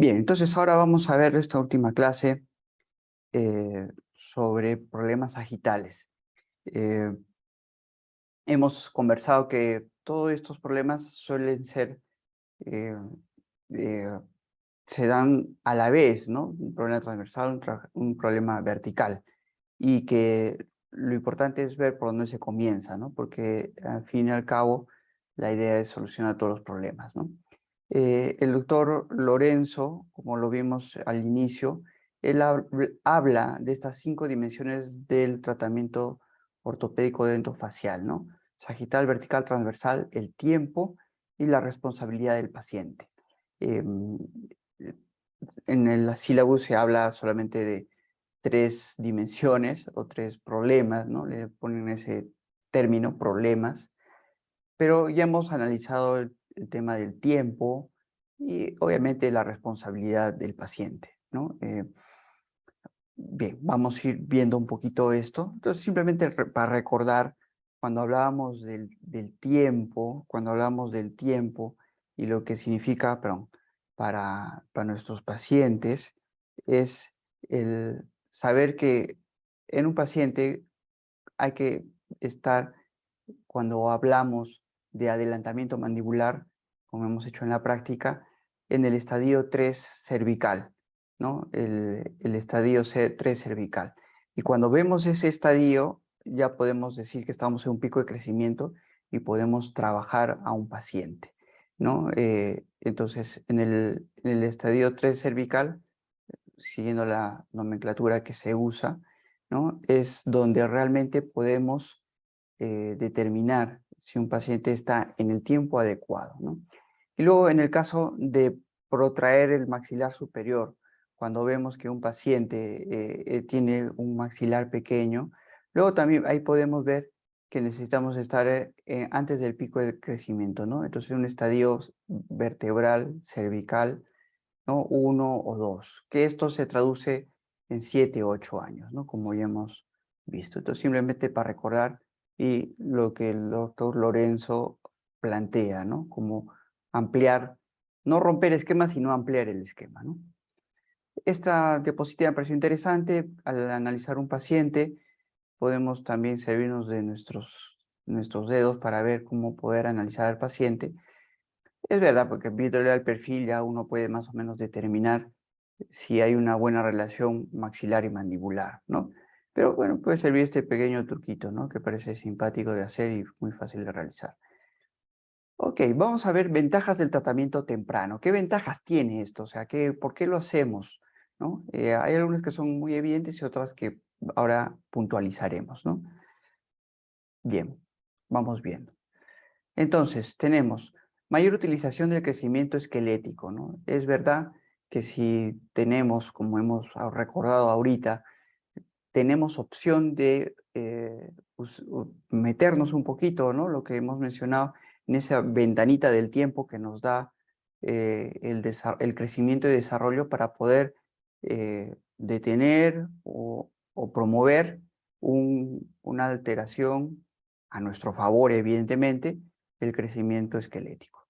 Bien, entonces ahora vamos a ver esta última clase sobre problemas sagitales. Eh, Hemos conversado que todos estos problemas suelen ser, eh, eh, se dan a la vez, ¿no? Un problema transversal, un problema vertical. Y que lo importante es ver por dónde se comienza, ¿no? Porque al fin y al cabo la idea es solucionar todos los problemas, ¿no? El doctor Lorenzo, como lo vimos al inicio, él habla de estas 5 dimensiones del tratamiento ortopédico dentofacial, ¿no? Sagital, vertical, transversal, el tiempo y la responsabilidad del paciente. Em, en el sílabus se habla solamente de 3 dimensiones o 3 problemas, ¿no? Le ponen ese término, problemas, pero ya hemos analizado el tema del tiempo y obviamente la responsabilidad del paciente, ¿no? Bien, vamos a ir viendo un poquito esto. Entonces, simplemente para recordar, cuando hablábamos del tiempo, y lo que significa, perdón, para nuestros pacientes, es el saber que en un paciente hay que estar, cuando hablamos de adelantamiento mandibular, como hemos hecho en la práctica, en el estadio 3 cervical, ¿no? El estadio 3 cervical. Y cuando vemos ese estadio, ya podemos decir que estamos en un pico de crecimiento y podemos trabajar a un paciente, ¿no? Entonces, en el estadio 3 cervical, siguiendo la nomenclatura que se usa, ¿no? Es donde realmente podemos determinar si un paciente está en el tiempo adecuado, ¿no? Y luego en el caso de protraer el maxilar superior, cuando vemos que un paciente tiene un maxilar pequeño, luego también ahí podemos ver que necesitamos estar antes del pico de crecimiento, ¿no? Entonces un estadio vertebral, cervical, ¿no? 1 o 2, que esto se traduce en 7 o 8 años, ¿no? Como ya hemos visto. Entonces, simplemente para recordar y lo que el doctor Lorenzo plantea, ¿no? Como ampliar, no romper esquemas, sino ampliar el esquema, ¿no? Esta diapositiva me pareció interesante. Al analizar un paciente, podemos también servirnos de nuestros dedos para ver cómo poder analizar al paciente. Es verdad, porque viéndole al perfil ya uno puede más o menos determinar si hay una buena relación maxilar y mandibular, ¿no? Pero bueno, puede servir este pequeño truquito, ¿no? Que parece simpático de hacer y muy fácil de realizar. Ok, vamos a ver ventajas del tratamiento temprano. ¿Qué ventajas tiene esto? O sea, ¿por qué lo hacemos? ¿No? Hay algunas que son muy evidentes y otras que ahora puntualizaremos, ¿no? Bien, vamos viendo. Entonces, tenemos mayor utilización del crecimiento esquelético, ¿no? Es verdad que si tenemos, como hemos recordado ahorita, tenemos opción de meternos un poquito, ¿no? Lo que hemos mencionado en esa ventanita del tiempo que nos da el crecimiento y desarrollo para poder detener o promover una alteración a nuestro favor, evidentemente, del crecimiento esquelético.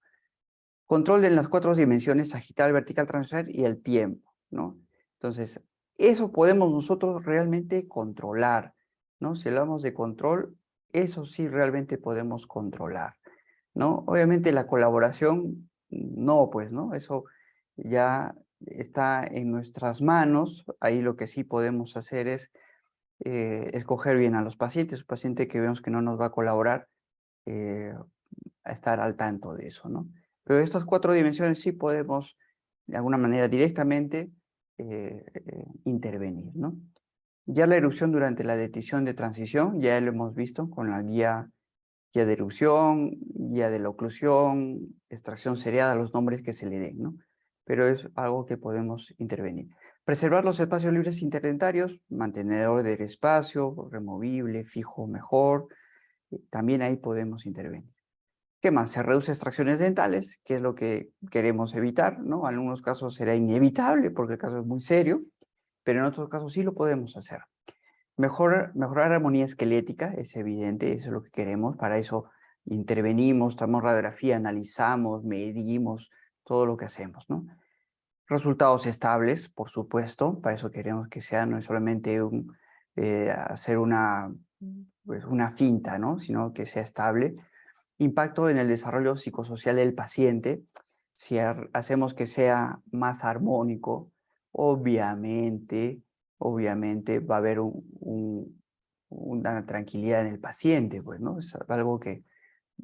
Control en las 4 dimensiones, sagital, vertical, transversal y el tiempo, ¿no? Entonces, eso podemos nosotros realmente controlar, ¿no? Si hablamos de control, eso sí realmente podemos controlar, ¿no? Obviamente la colaboración, no, pues, ¿no? Eso ya está en nuestras manos. Ahí lo que sí podemos hacer es escoger bien a los pacientes. Un paciente que vemos que no nos va a colaborar, eh, a estar al tanto de eso, ¿no? Pero estas 4 dimensiones sí podemos, de alguna manera, directamente intervenir, ¿no? Ya la erupción durante la decisión de transición, ya lo hemos visto con la guía de erupción, guía de la oclusión, extracción seriada, los nombres que se le den, ¿no? Pero es algo que podemos intervenir. Preservar los espacios libres interdentarios, mantenedor del espacio, removible, fijo mejor, también ahí podemos intervenir. ¿Qué más? Se reduce extracciones dentales, que es lo que queremos evitar, ¿no? En algunos casos será inevitable porque el caso es muy serio, pero en otros casos sí lo podemos hacer. Mejorar armonía esquelética, es evidente, eso es lo que queremos. Para eso intervenimos, tomamos radiografía, analizamos, medimos todo lo que hacemos, ¿no? Resultados estables, por supuesto, para eso queremos que sea no es solamente hacer pues una finta, ¿no? Sino que sea estable. Impacto en el desarrollo psicosocial del paciente. Si hacemos que sea más armónico, obviamente va a haber una tranquilidad en el paciente, pues, ¿no? Es algo que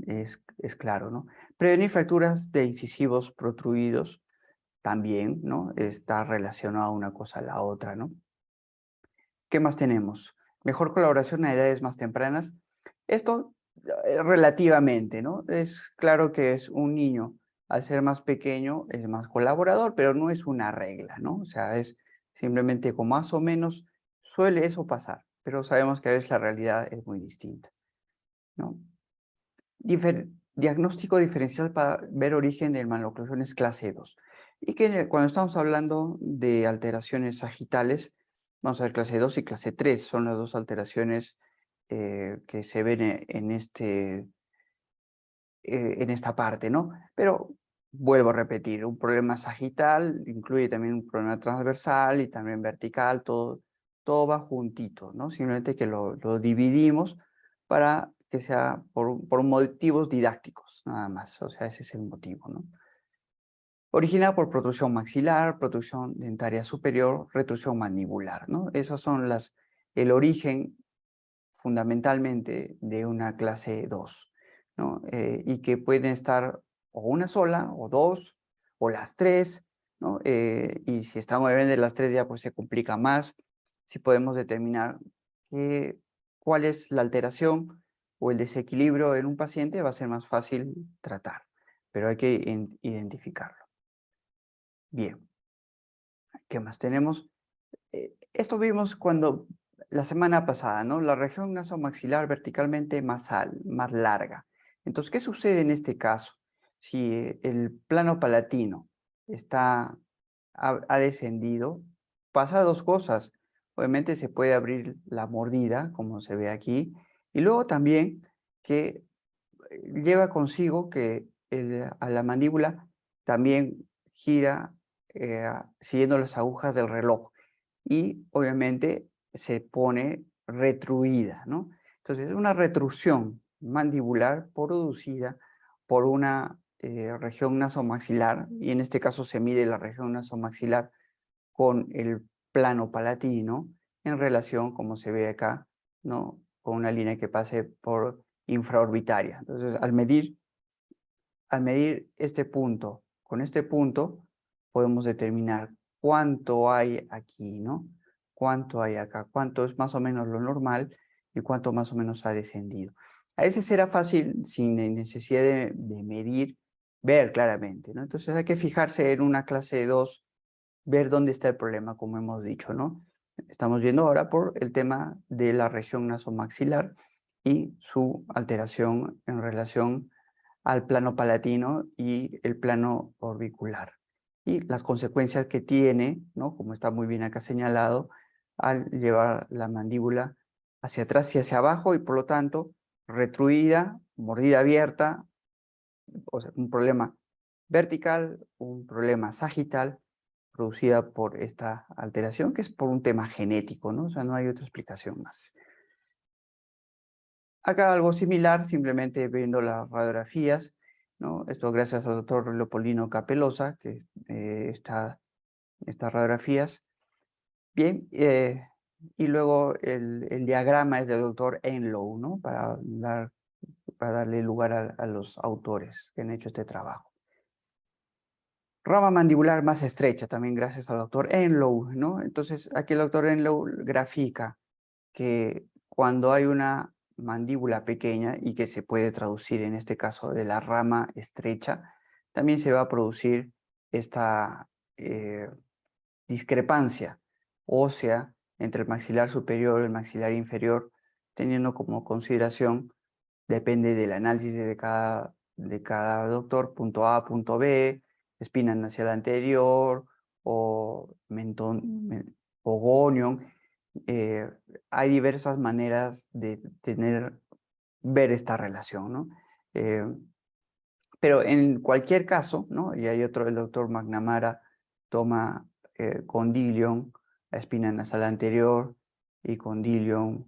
es claro, ¿no? Prevenir fracturas de incisivos protruidos también, ¿no? Está relacionado una cosa a la otra, ¿no? ¿Qué más tenemos? Mejor colaboración a edades más tempranas. Esto relativamente, ¿no? Es claro que es un niño, al ser más pequeño, es más colaborador, pero no es una regla, ¿no? O sea, es simplemente como más o menos suele eso pasar, pero sabemos que a veces la realidad es muy distinta, ¿no? Diagnóstico diferencial para ver origen de maloclusiones clase 2. Y que cuando estamos hablando de alteraciones sagitales, vamos a ver clase 2 y clase 3, son las dos alteraciones que se ven en esta parte, ¿no? Pero vuelvo a repetir, un problema sagital incluye también un problema transversal y también vertical, todo va juntito, ¿no? Simplemente que lo dividimos para que sea por motivos didácticos, nada más. O sea, ese es el motivo, ¿no? Originada por protrusión maxilar, protrusión dentaria superior, retrusión mandibular, ¿no? Esos son el origen fundamentalmente de una clase 2, ¿no? Y que pueden estar o una sola, o dos, o las tres, ¿no? Y si estamos bien de las tres ya pues se complica más. Si podemos determinar cuál es la alteración o el desequilibrio en un paciente, va a ser más fácil tratar, pero hay que identificarlo. Bien, ¿qué más tenemos? Esto vimos cuando la semana pasada, ¿no? La región nasomaxilar verticalmente más larga. Entonces, ¿qué sucede en este caso? Si el plano palatino ha descendido, pasa dos cosas. Obviamente se puede abrir la mordida, como se ve aquí, y luego también que lleva consigo que a la mandíbula también gira siguiendo las agujas del reloj y obviamente se pone retruida, ¿no? Entonces es una retrusión mandibular producida por una región nasomaxilar y en este caso se mide la región nasomaxilar con el plano palatino en relación, como se ve acá, ¿no? Con una línea que pase por infraorbitaria. Entonces, al medir este punto con este punto, podemos determinar cuánto hay aquí, ¿no? Cuánto hay acá, cuánto es más o menos lo normal y cuánto más o menos ha descendido. A veces será fácil, sin necesidad de medir, ver claramente, ¿no? Entonces hay que fijarse en una clase 2, ver dónde está el problema, como hemos dicho, ¿no? Estamos viendo ahora por el tema de la región nasomaxilar y su alteración en relación al plano palatino y el plano orbicular. Y las consecuencias que tiene, ¿no? Como está muy bien acá señalado, al llevar la mandíbula hacia atrás y hacia abajo y por lo tanto retruida, mordida abierta, o sea, un problema vertical, un problema sagital producida por esta alteración, que es por un tema genético, ¿no? O sea, no hay otra explicación más. Acá algo similar, simplemente viendo las radiografías, ¿no? Esto gracias al doctor Leopoldino Capelosa, que estas radiografías. Bien, y luego el diagrama es del doctor Enlow, ¿no? Para darle lugar a los autores que han hecho este trabajo. Rama mandibular más estrecha, también gracias al doctor Enlow, ¿no? Entonces, aquí el doctor Enlow grafica que cuando hay una mandíbula pequeña y que se puede traducir en este caso de la rama estrecha, también se va a producir esta discrepancia ósea entre el maxilar superior y el maxilar inferior, teniendo como consideración, depende del análisis de cada doctor, punto A, punto B, espina nasal anterior o mentón o gonion. Hay diversas maneras de ver esta relación, ¿no? Pero en cualquier caso, ¿no? Y hay otro, el doctor McNamara toma condilium, la espina nasal anterior, y condilium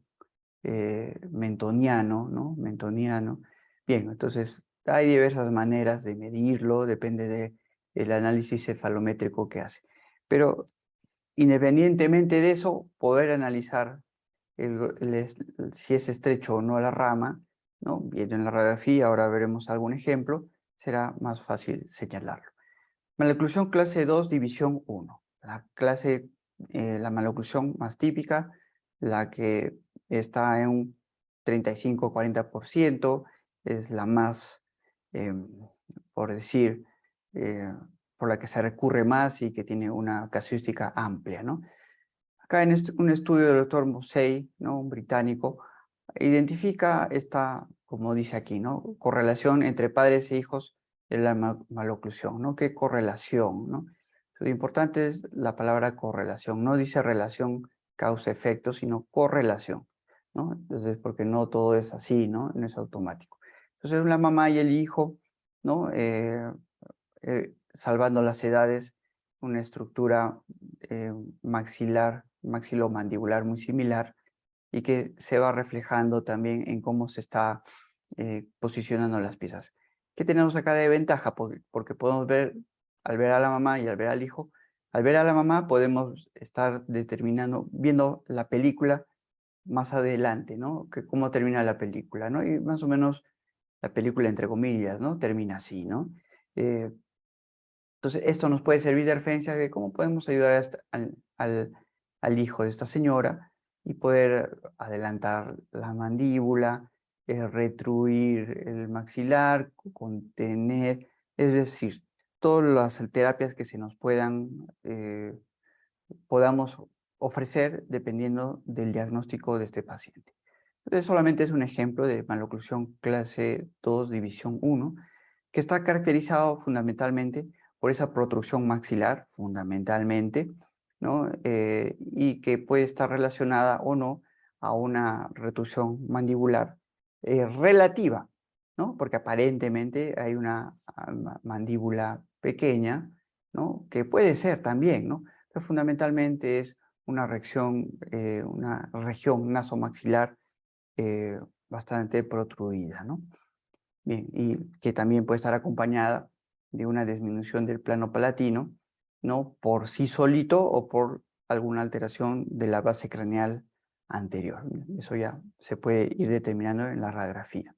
mentoniano, ¿no? Mentoniano. Bien, entonces hay diversas maneras de medirlo, depende del análisis cefalométrico que hace. Pero independientemente de eso, poder analizar si es estrecho o no la rama, ¿no? Viendo en la radiografía, ahora veremos algún ejemplo, será más fácil señalarlo. Maloclusión clase 2, división 1. La maloclusión más típica, la que está en un 35-40%, es la más, por decir, por la que se recurre más y que tiene una casuística amplia, ¿no? Acá en un estudio del doctor Mosey, ¿no? Un británico, identifica esta, como dice aquí, ¿no? Correlación entre padres e hijos de la maloclusión, ¿no? ¿Qué correlación, no? Lo importante es la palabra correlación, no dice relación causa-efecto, sino correlación, ¿no? Entonces, porque no todo es así, ¿no? No es automático. Entonces, la mamá y el hijo, ¿no? Salvando las edades, una estructura maxilomandibular muy similar, y que se va reflejando también en cómo se está posicionando las piezas. ¿Qué tenemos acá de ventaja? Porque podemos ver, al ver a la mamá y al ver al hijo, al ver a la mamá podemos estar viendo la película más adelante, ¿no? Que cómo termina la película, ¿no? Y más o menos la película, entre comillas, ¿no? Termina así, ¿no? Entonces, esto nos puede servir de referencia de cómo podemos ayudar al hijo de esta señora y poder adelantar la mandíbula, retruir el maxilar, contener, es decir, todas las terapias que se nos podamos ofrecer dependiendo del diagnóstico de este paciente. Entonces, solamente es un ejemplo de maloclusión clase 2, división 1, que está caracterizado fundamentalmente por esa protrusión maxilar, fundamentalmente, ¿no? Y que puede estar relacionada o no a una retusión mandibular relativa, ¿no? Porque aparentemente hay una mandíbula pequeña, ¿no? Que puede ser también, ¿no? Pero fundamentalmente es una región nasomaxilar bastante protruida, ¿no? Bien, y que también puede estar acompañada de una disminución del plano palatino, ¿no? Por sí solito o por alguna alteración de la base craneal anterior. Eso ya se puede ir determinando en la radiografía.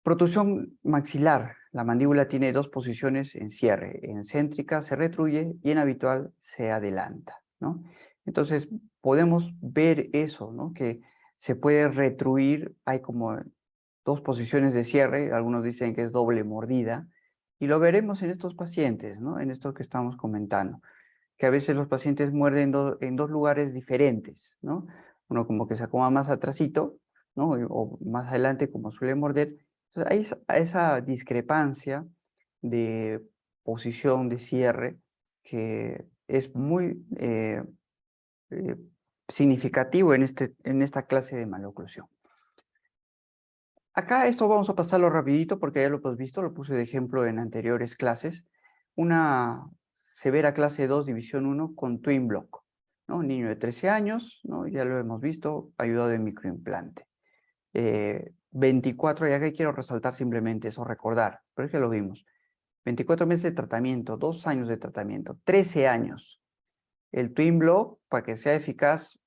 Protrusión maxilar. La mandíbula tiene dos posiciones en cierre. En céntrica se retruye y en habitual se adelanta, ¿no? Entonces, podemos ver eso, ¿no? Que se puede retruir, hay como dos posiciones de cierre, algunos dicen que es doble mordida, y lo veremos en estos pacientes, ¿no? En esto que estamos comentando, que a veces los pacientes muerden en dos lugares diferentes, ¿no? Uno como que se acomoda más atrasito, ¿no? O más adelante como suele morder. Entonces, hay esa discrepancia de posición de cierre que es muy eh, significativo en esta clase de maloclusión. Acá esto vamos a pasarlo rapidito porque ya lo hemos visto, lo puse de ejemplo en anteriores clases. Una severa clase 2, división 1 con twin block, ¿no? Un niño de 13 años, ¿no? Ya lo hemos visto, ayudado de microimplante. 24, y acá quiero resaltar simplemente eso, recordar, pero es que lo vimos. 24 meses de tratamiento, 2 años de tratamiento, 13 años. El twin block, para que sea eficaz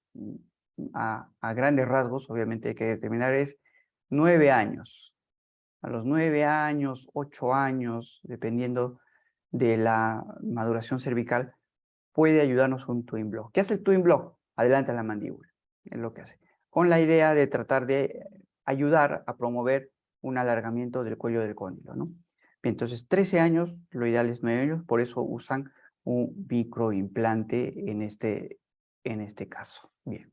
a grandes rasgos, obviamente hay que determinar, es 9 años. A los 9 años, 8 años, dependiendo de la maduración cervical, puede ayudarnos un twin block. ¿Qué hace el twin block? Adelanta la mandíbula, es lo que hace. Con la idea de tratar de ayudar a promover un alargamiento del cuello del cóndilo, ¿no? Bien, entonces 13 años, lo ideal es 9 años, por eso usan un microimplante en este caso. Bien,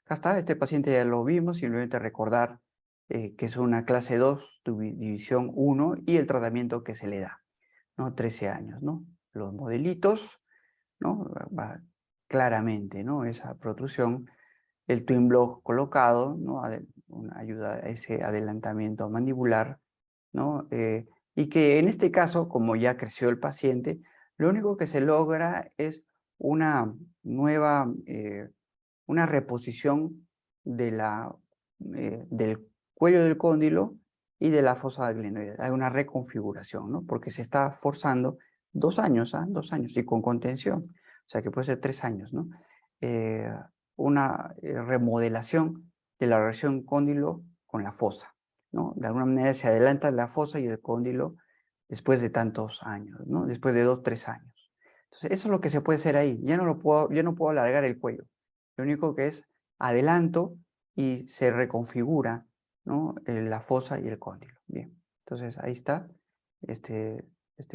acá está, este paciente ya lo vimos, simplemente recordar que es una clase 2, división 1 y el tratamiento que se le da, ¿no? 13 años, ¿no? Los modelitos, ¿no? Va claramente, ¿no? Esa protrusión, el twin block colocado, ¿no? Una ayuda a ese adelantamiento mandibular, ¿no? Y que en este caso, como ya creció el paciente, Lo único que se logra es una nueva, una reposición del cuello del cóndilo y de la fosa glenoidal. Hay una reconfiguración, ¿no? Porque se está forzando 2 años, 2 años, y con contención, o sea que puede ser 3 años, ¿no? Eh, una remodelación de la relación cóndilo con la fosa, ¿no? De alguna manera se adelanta la fosa y el cóndilo después de tantos años, ¿no? Después de 2, 3 años. Entonces, eso es lo que se puede hacer ahí. Ya no puedo alargar el cuello. Lo único que es adelanto y se reconfigura, ¿no? La fosa y el cóndilo. Bien, entonces ahí está este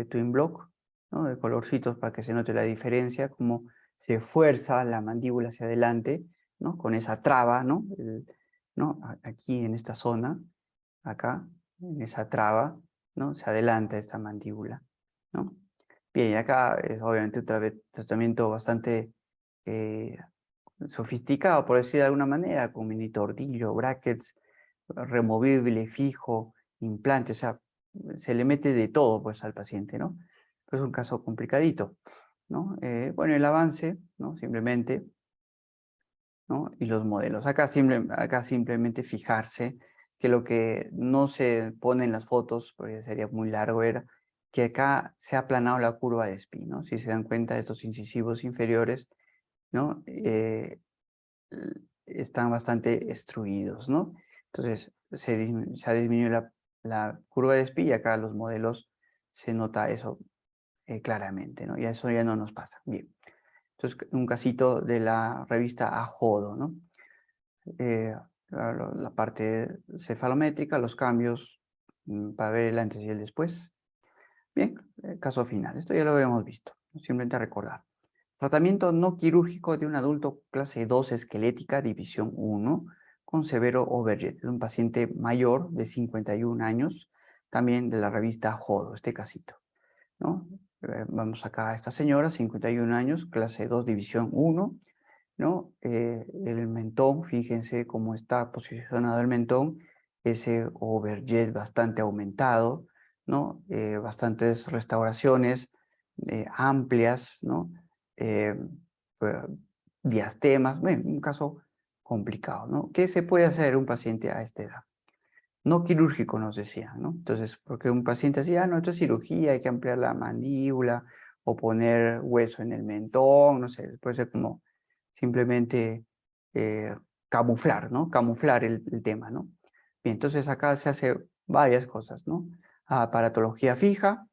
twin block, ¿no? De colorcitos para que se note la diferencia, cómo se fuerza la mandíbula hacia adelante, ¿no? Con esa traba, ¿no? Aquí en esta zona, acá, en esa traba, ¿no? Se adelanta esta mandíbula, ¿no? Bien, y acá es obviamente un tratamiento bastante sofisticado, por decir de alguna manera, con mini tordillo, brackets, removible, fijo, implante, o sea, se le mete de todo pues al paciente, ¿no? Pues es un caso complicadito, ¿no? Bueno, el avance, ¿no? Simplemente, ¿no? Y los modelos. Acá simplemente fijarse que lo que no se pone en las fotos, porque sería muy largo, era que acá se ha aplanado la curva de Spee, ¿no? Si se dan cuenta, estos incisivos inferiores, ¿no? Están bastante extruidos, ¿no? Entonces, se ha disminuido la curva de Spee y acá los modelos se nota eso claramente, ¿no? Y eso ya no nos pasa. Bien. Entonces, un casito de la revista Ajodo, ¿no? La parte cefalométrica, los cambios para ver el antes y el después. Bien, caso final. Esto ya lo habíamos visto, simplemente recordar. Tratamiento no quirúrgico de un adulto clase 2 esquelética, división 1, con severo overjet. Es un paciente mayor de 51 años, también de la revista Jodo, este casito, ¿no? Vamos acá a esta señora, 51 años, clase 2, división 1, ¿no? El mentón, fíjense cómo está posicionado el mentón, ese overjet bastante aumentado, ¿no? Bastantes restauraciones amplias, ¿no? Eh, eh, diastemas, bueno, un caso complicado, ¿no? ¿Qué se puede hacer un paciente a esta edad? No quirúrgico, nos decía, ¿no? Entonces, porque un paciente decía, no, esto es cirugía, hay que ampliar la mandíbula o poner hueso en el mentón, no sé, puede ser como simplemente camuflar, ¿no? Camuflar el tema, ¿no? Bien, entonces acá se hace varias cosas, ¿no? Aparatología fija,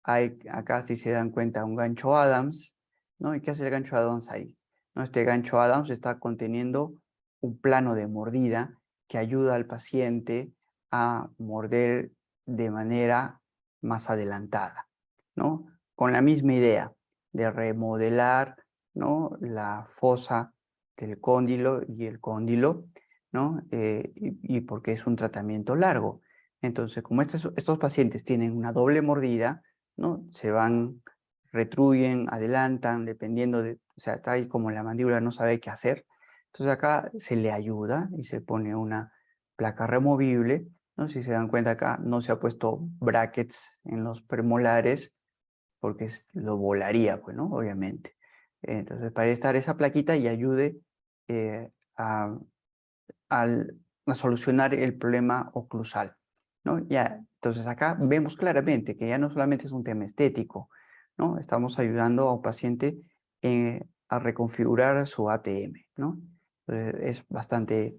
hay acá si se dan cuenta un gancho Adams, ¿no? ¿Y qué hace el gancho Adams ahí? ¿No? Este gancho Adams está conteniendo un plano de mordida que ayuda al paciente a morder de manera más adelantada, ¿no? Con la misma idea de remodelar, ¿no? La fosa del cóndilo y el cóndilo, ¿no? Y porque es un tratamiento largo. Entonces, como estos pacientes tienen una doble mordida, ¿no? Se van, retruyen, adelantan, dependiendo de, o sea, está ahí como la mandíbula no sabe qué hacer. Entonces acá se le ayuda y se pone una placa removible, ¿no? Si se dan cuenta acá no se ha puesto brackets en los premolares porque lo volaría, pues, ¿no? Obviamente. Entonces para estar esa plaquita y ayude eh, a, a solucionar el problema oclusal, ¿no? Ya, entonces acá vemos claramente que ya no solamente es un tema estético, ¿no? Estamos ayudando a un paciente a reconfigurar su ATM, ¿no? Entonces, es bastante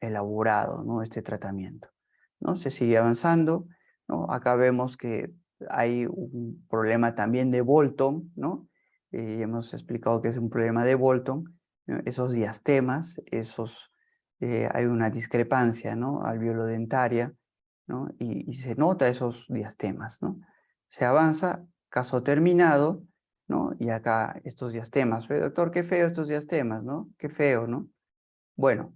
elaborado, ¿no? Este tratamiento, ¿no? Se sigue avanzando, ¿no? Acá vemos que hay un problema también de Bolton, ¿no? Hemos explicado que es un problema de Bolton, ¿no? Esos diastemas, hay una discrepancia, ¿no? Alveolodentaria, ¿no? Y se nota esos diastemas, ¿no? Se avanza, caso terminado, ¿no? Y acá estos diastemas. Oye, doctor, qué feo estos diastemas, ¿no? Qué feo, ¿no? Bueno,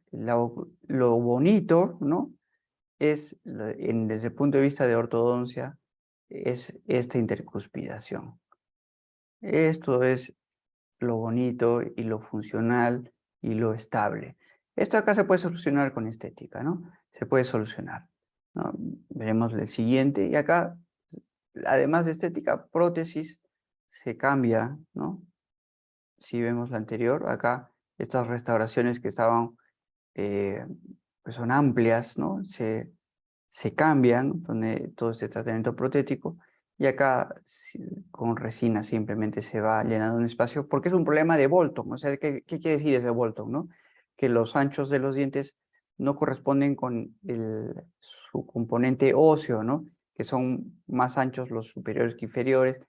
lo bonito, ¿no? Desde el punto de vista de ortodoncia, es esta intercuspidación. Esto es lo bonito y lo funcional y lo estable. Esto acá se puede solucionar con estética, ¿no? Se puede solucionar, ¿no? Veremos el siguiente y acá además de estética, prótesis se cambia, ¿no? Si vemos la anterior, acá estas restauraciones que estaban, pues son amplias, ¿no? Se cambian, donde todo este tratamiento protético, y acá con resina simplemente se va llenando un espacio, porque es un problema de Bolton. O sea, ¿qué quiere decir ese Bolton, no? Que los anchos de los dientes no corresponden con su componente óseo, ¿no? Que son más anchos los superiores que inferiores.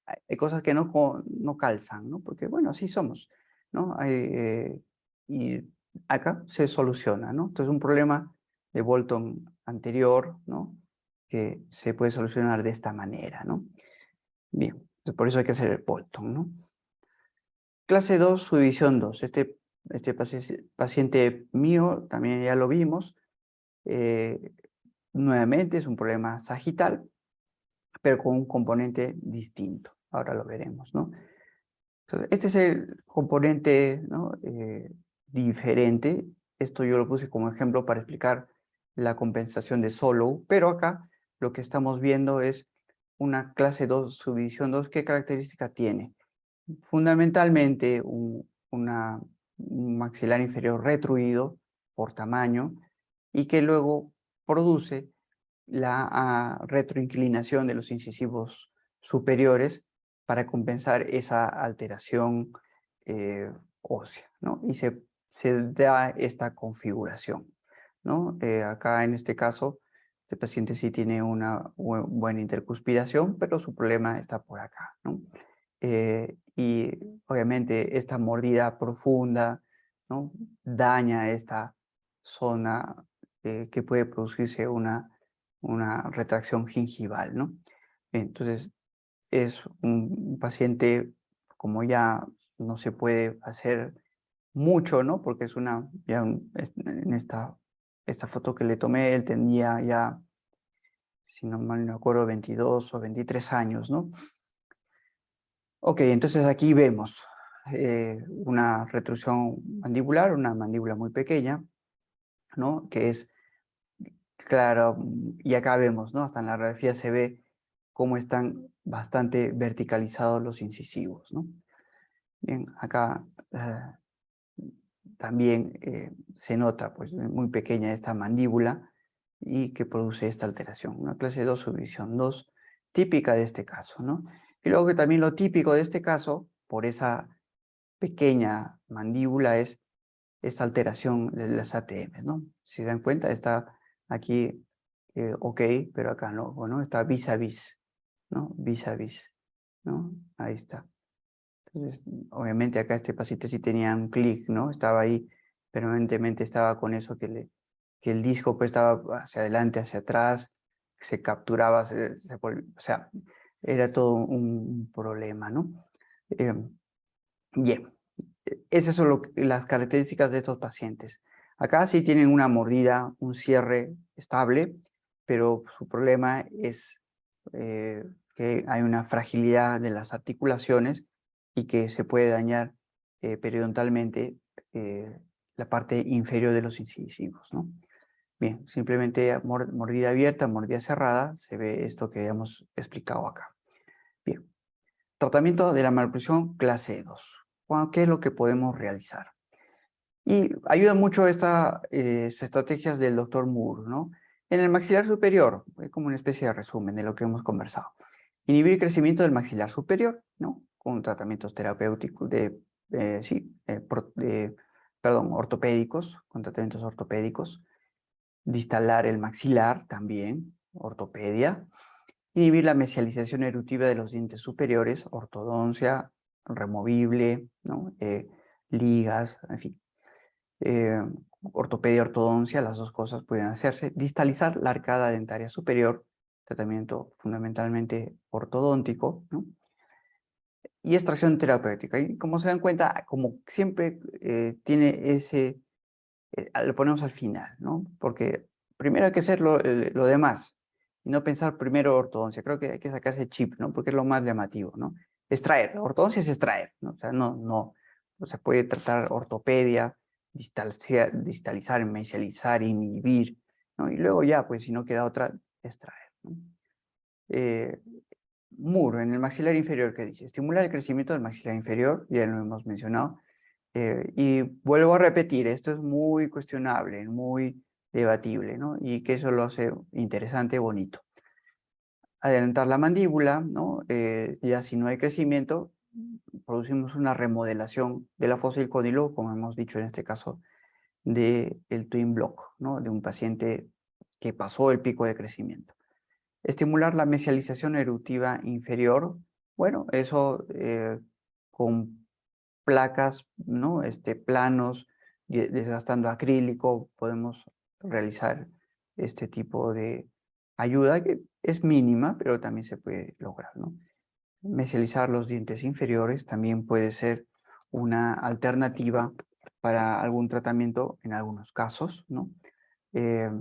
Hay cosas que no calzan, ¿no? Porque, bueno, así somos, ¿no? Y acá se soluciona, ¿no? Entonces, un problema de Bolton anterior, ¿no? Que se puede solucionar de esta manera, ¿no? Bien, entonces por eso hay que hacer el Bolton, ¿no? Clase 2, subdivisión 2. Este paciente mío también ya lo vimos. Nuevamente es un problema sagital, pero con un componente distinto. Ahora lo veremos, ¿no? Entonces, este es el componente, ¿no? Diferente. Esto yo lo puse como ejemplo para explicar la compensación de Solow, pero acá lo que estamos viendo es una clase 2, subdivisión 2. ¿Qué característica tiene? Fundamentalmente un maxilar inferior retruido por tamaño y que luego produce la retroinclinación de los incisivos superiores para compensar esa alteración ósea, ¿no? Y se da esta configuración, ¿no? Acá en este caso, el paciente sí tiene una buena intercuspiración, pero su problema está por acá, ¿no? Y obviamente esta mordida profunda, ¿no? Daña esta zona que puede producirse una retracción gingival, ¿no? Entonces, es un paciente, como ya no se puede hacer mucho, ¿no? Porque es en esta foto que le tomé, él tenía ya, si no mal no acuerdo, 22 o 23 años, ¿no? Ok, entonces aquí vemos una retrusión mandibular, una mandíbula muy pequeña, ¿no? Que es claro, y acá vemos, ¿no? Hasta en la radiografía se ve cómo están bastante verticalizados los incisivos, ¿no? Bien, acá también se nota, pues, muy pequeña esta mandíbula y que produce esta alteración. Una clase 2, subdivisión 2, típica de este caso, ¿no? Y luego que también lo típico de este caso, por esa pequeña mandíbula, es esta alteración de las ATM, ¿no? Si se dan cuenta, está aquí ok, pero acá no, ¿no? Está vis a vis, ¿no? Vis a vis, ¿no? Ahí está. Entonces, obviamente acá este paciente sí tenía un clic, ¿no? Estaba ahí, permanentemente estaba con eso que el disco pues estaba hacia adelante, hacia atrás, se capturaba, o sea, era todo un problema, ¿no? Bien, esas son las características de estos pacientes. Acá sí tienen una mordida, un cierre estable, pero su problema es que hay una fragilidad de las articulaciones y que se puede dañar periodontalmente la parte inferior de los incisivos, ¿no? Bien, simplemente mordida abierta, mordida cerrada, se ve esto que hemos explicado acá. Bien, tratamiento de la maloclusión clase 2. ¿Qué es lo que podemos realizar? Y ayuda mucho estas estrategias del doctor Moore, ¿no? En el maxilar superior, como una especie de resumen de lo que hemos conversado. Inhibir el crecimiento del maxilar superior, ¿no? Con tratamientos terapéuticos ortopédicos, con tratamientos ortopédicos. Distalar el maxilar también, ortopedia. Inhibir la mesialización eructiva de los dientes superiores, ortodoncia, removible, ¿no? Ligas, en fin. Ortopedia, ortodoncia, las dos cosas pueden hacerse. Distalizar la arcada dentaria superior, tratamiento fundamentalmente ortodóntico, ¿no? Y extracción terapéutica. Y como se dan cuenta, como siempre tiene lo ponemos al final, ¿no? Porque primero hay que hacer lo demás y no pensar primero ortodoncia. Creo que hay que sacarse el chip, ¿no? Porque es lo más llamativo, ¿no? Extraer, ortodoncia es extraer, ¿no? O sea, no se puede tratar ortopedia, distalizar, mesializar, inhibir, ¿no? Y luego ya, pues si no queda otra, extraer, ¿no? muro en el maxilar inferior que dice, estimular el crecimiento del maxilar inferior, ya lo hemos mencionado, y vuelvo a repetir, esto es muy cuestionable, muy debatible, ¿no? Y que eso lo hace interesante, bonito. Adelantar la mandíbula, ¿no? Ya si no hay crecimiento, producimos una remodelación de la fosa del cóndilo, como hemos dicho en este caso, del twin block, ¿no? De un paciente que pasó el pico de crecimiento. Estimular la mesialización eruptiva inferior, bueno, eso con placas, ¿no? Planos, desgastando acrílico, podemos realizar este tipo de ayuda que es mínima, pero también se puede lograr, ¿no? Mesializar los dientes inferiores también puede ser una alternativa para algún tratamiento en algunos casos, ¿no? Eh,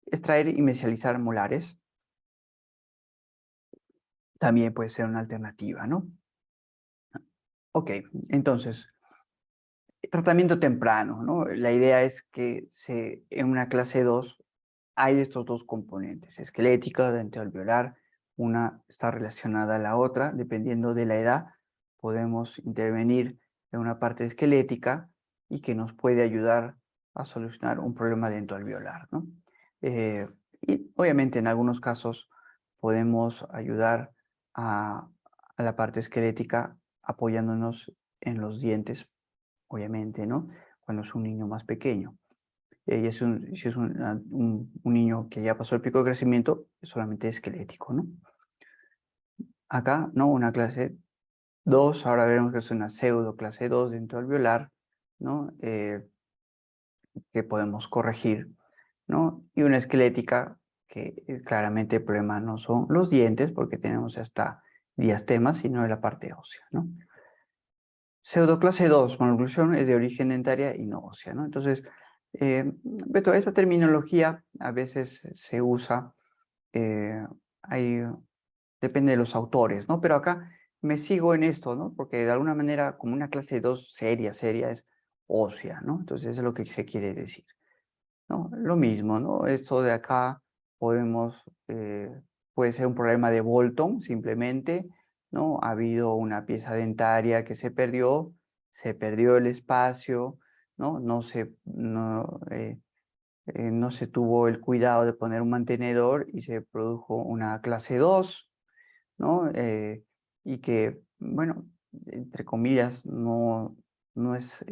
extraer y mesializar molares también puede ser una alternativa, ¿no? Ok, entonces, tratamiento temprano, ¿no? La idea es que en una clase 2 hay estos dos componentes, esquelética, dentoalveolar, una está relacionada a la otra, dependiendo de la edad, podemos intervenir en una parte esquelética y que nos puede ayudar a solucionar un problema dentoalveolar, ¿no? Y obviamente en algunos casos podemos ayudar a la parte esquelética apoyándonos en los dientes, obviamente, ¿no? Cuando es un niño más pequeño. Y si es un niño que ya pasó el pico de crecimiento, es solamente esquelético, ¿no? Acá, ¿no? Una clase 2, ahora veremos que es una pseudo clase 2 dentro del alveolar, ¿no? Que podemos corregir, ¿no? Y una esquelética que claramente el problema no son los dientes, porque tenemos hasta diastemas, sino de la parte ósea, ¿no? Pseudoclase 2, maloclusión es de origen dentaria y no ósea, ¿no? Entonces, Beto, esa terminología a veces se usa, eh, hay, depende de los autores, ¿no? Pero acá me sigo en esto, ¿no? Porque de alguna manera, como una clase 2 seria, seria, es ósea, ¿no? Entonces, eso es lo que se quiere decir, ¿no? Lo mismo, ¿no? Esto de acá podemos, puede ser un problema de Bolton, simplemente, ¿no? Ha habido una pieza dentaria que se perdió el espacio, ¿no? No se tuvo el cuidado de poner un mantenedor y se produjo una clase 2, ¿no? Y que, bueno, entre comillas, no es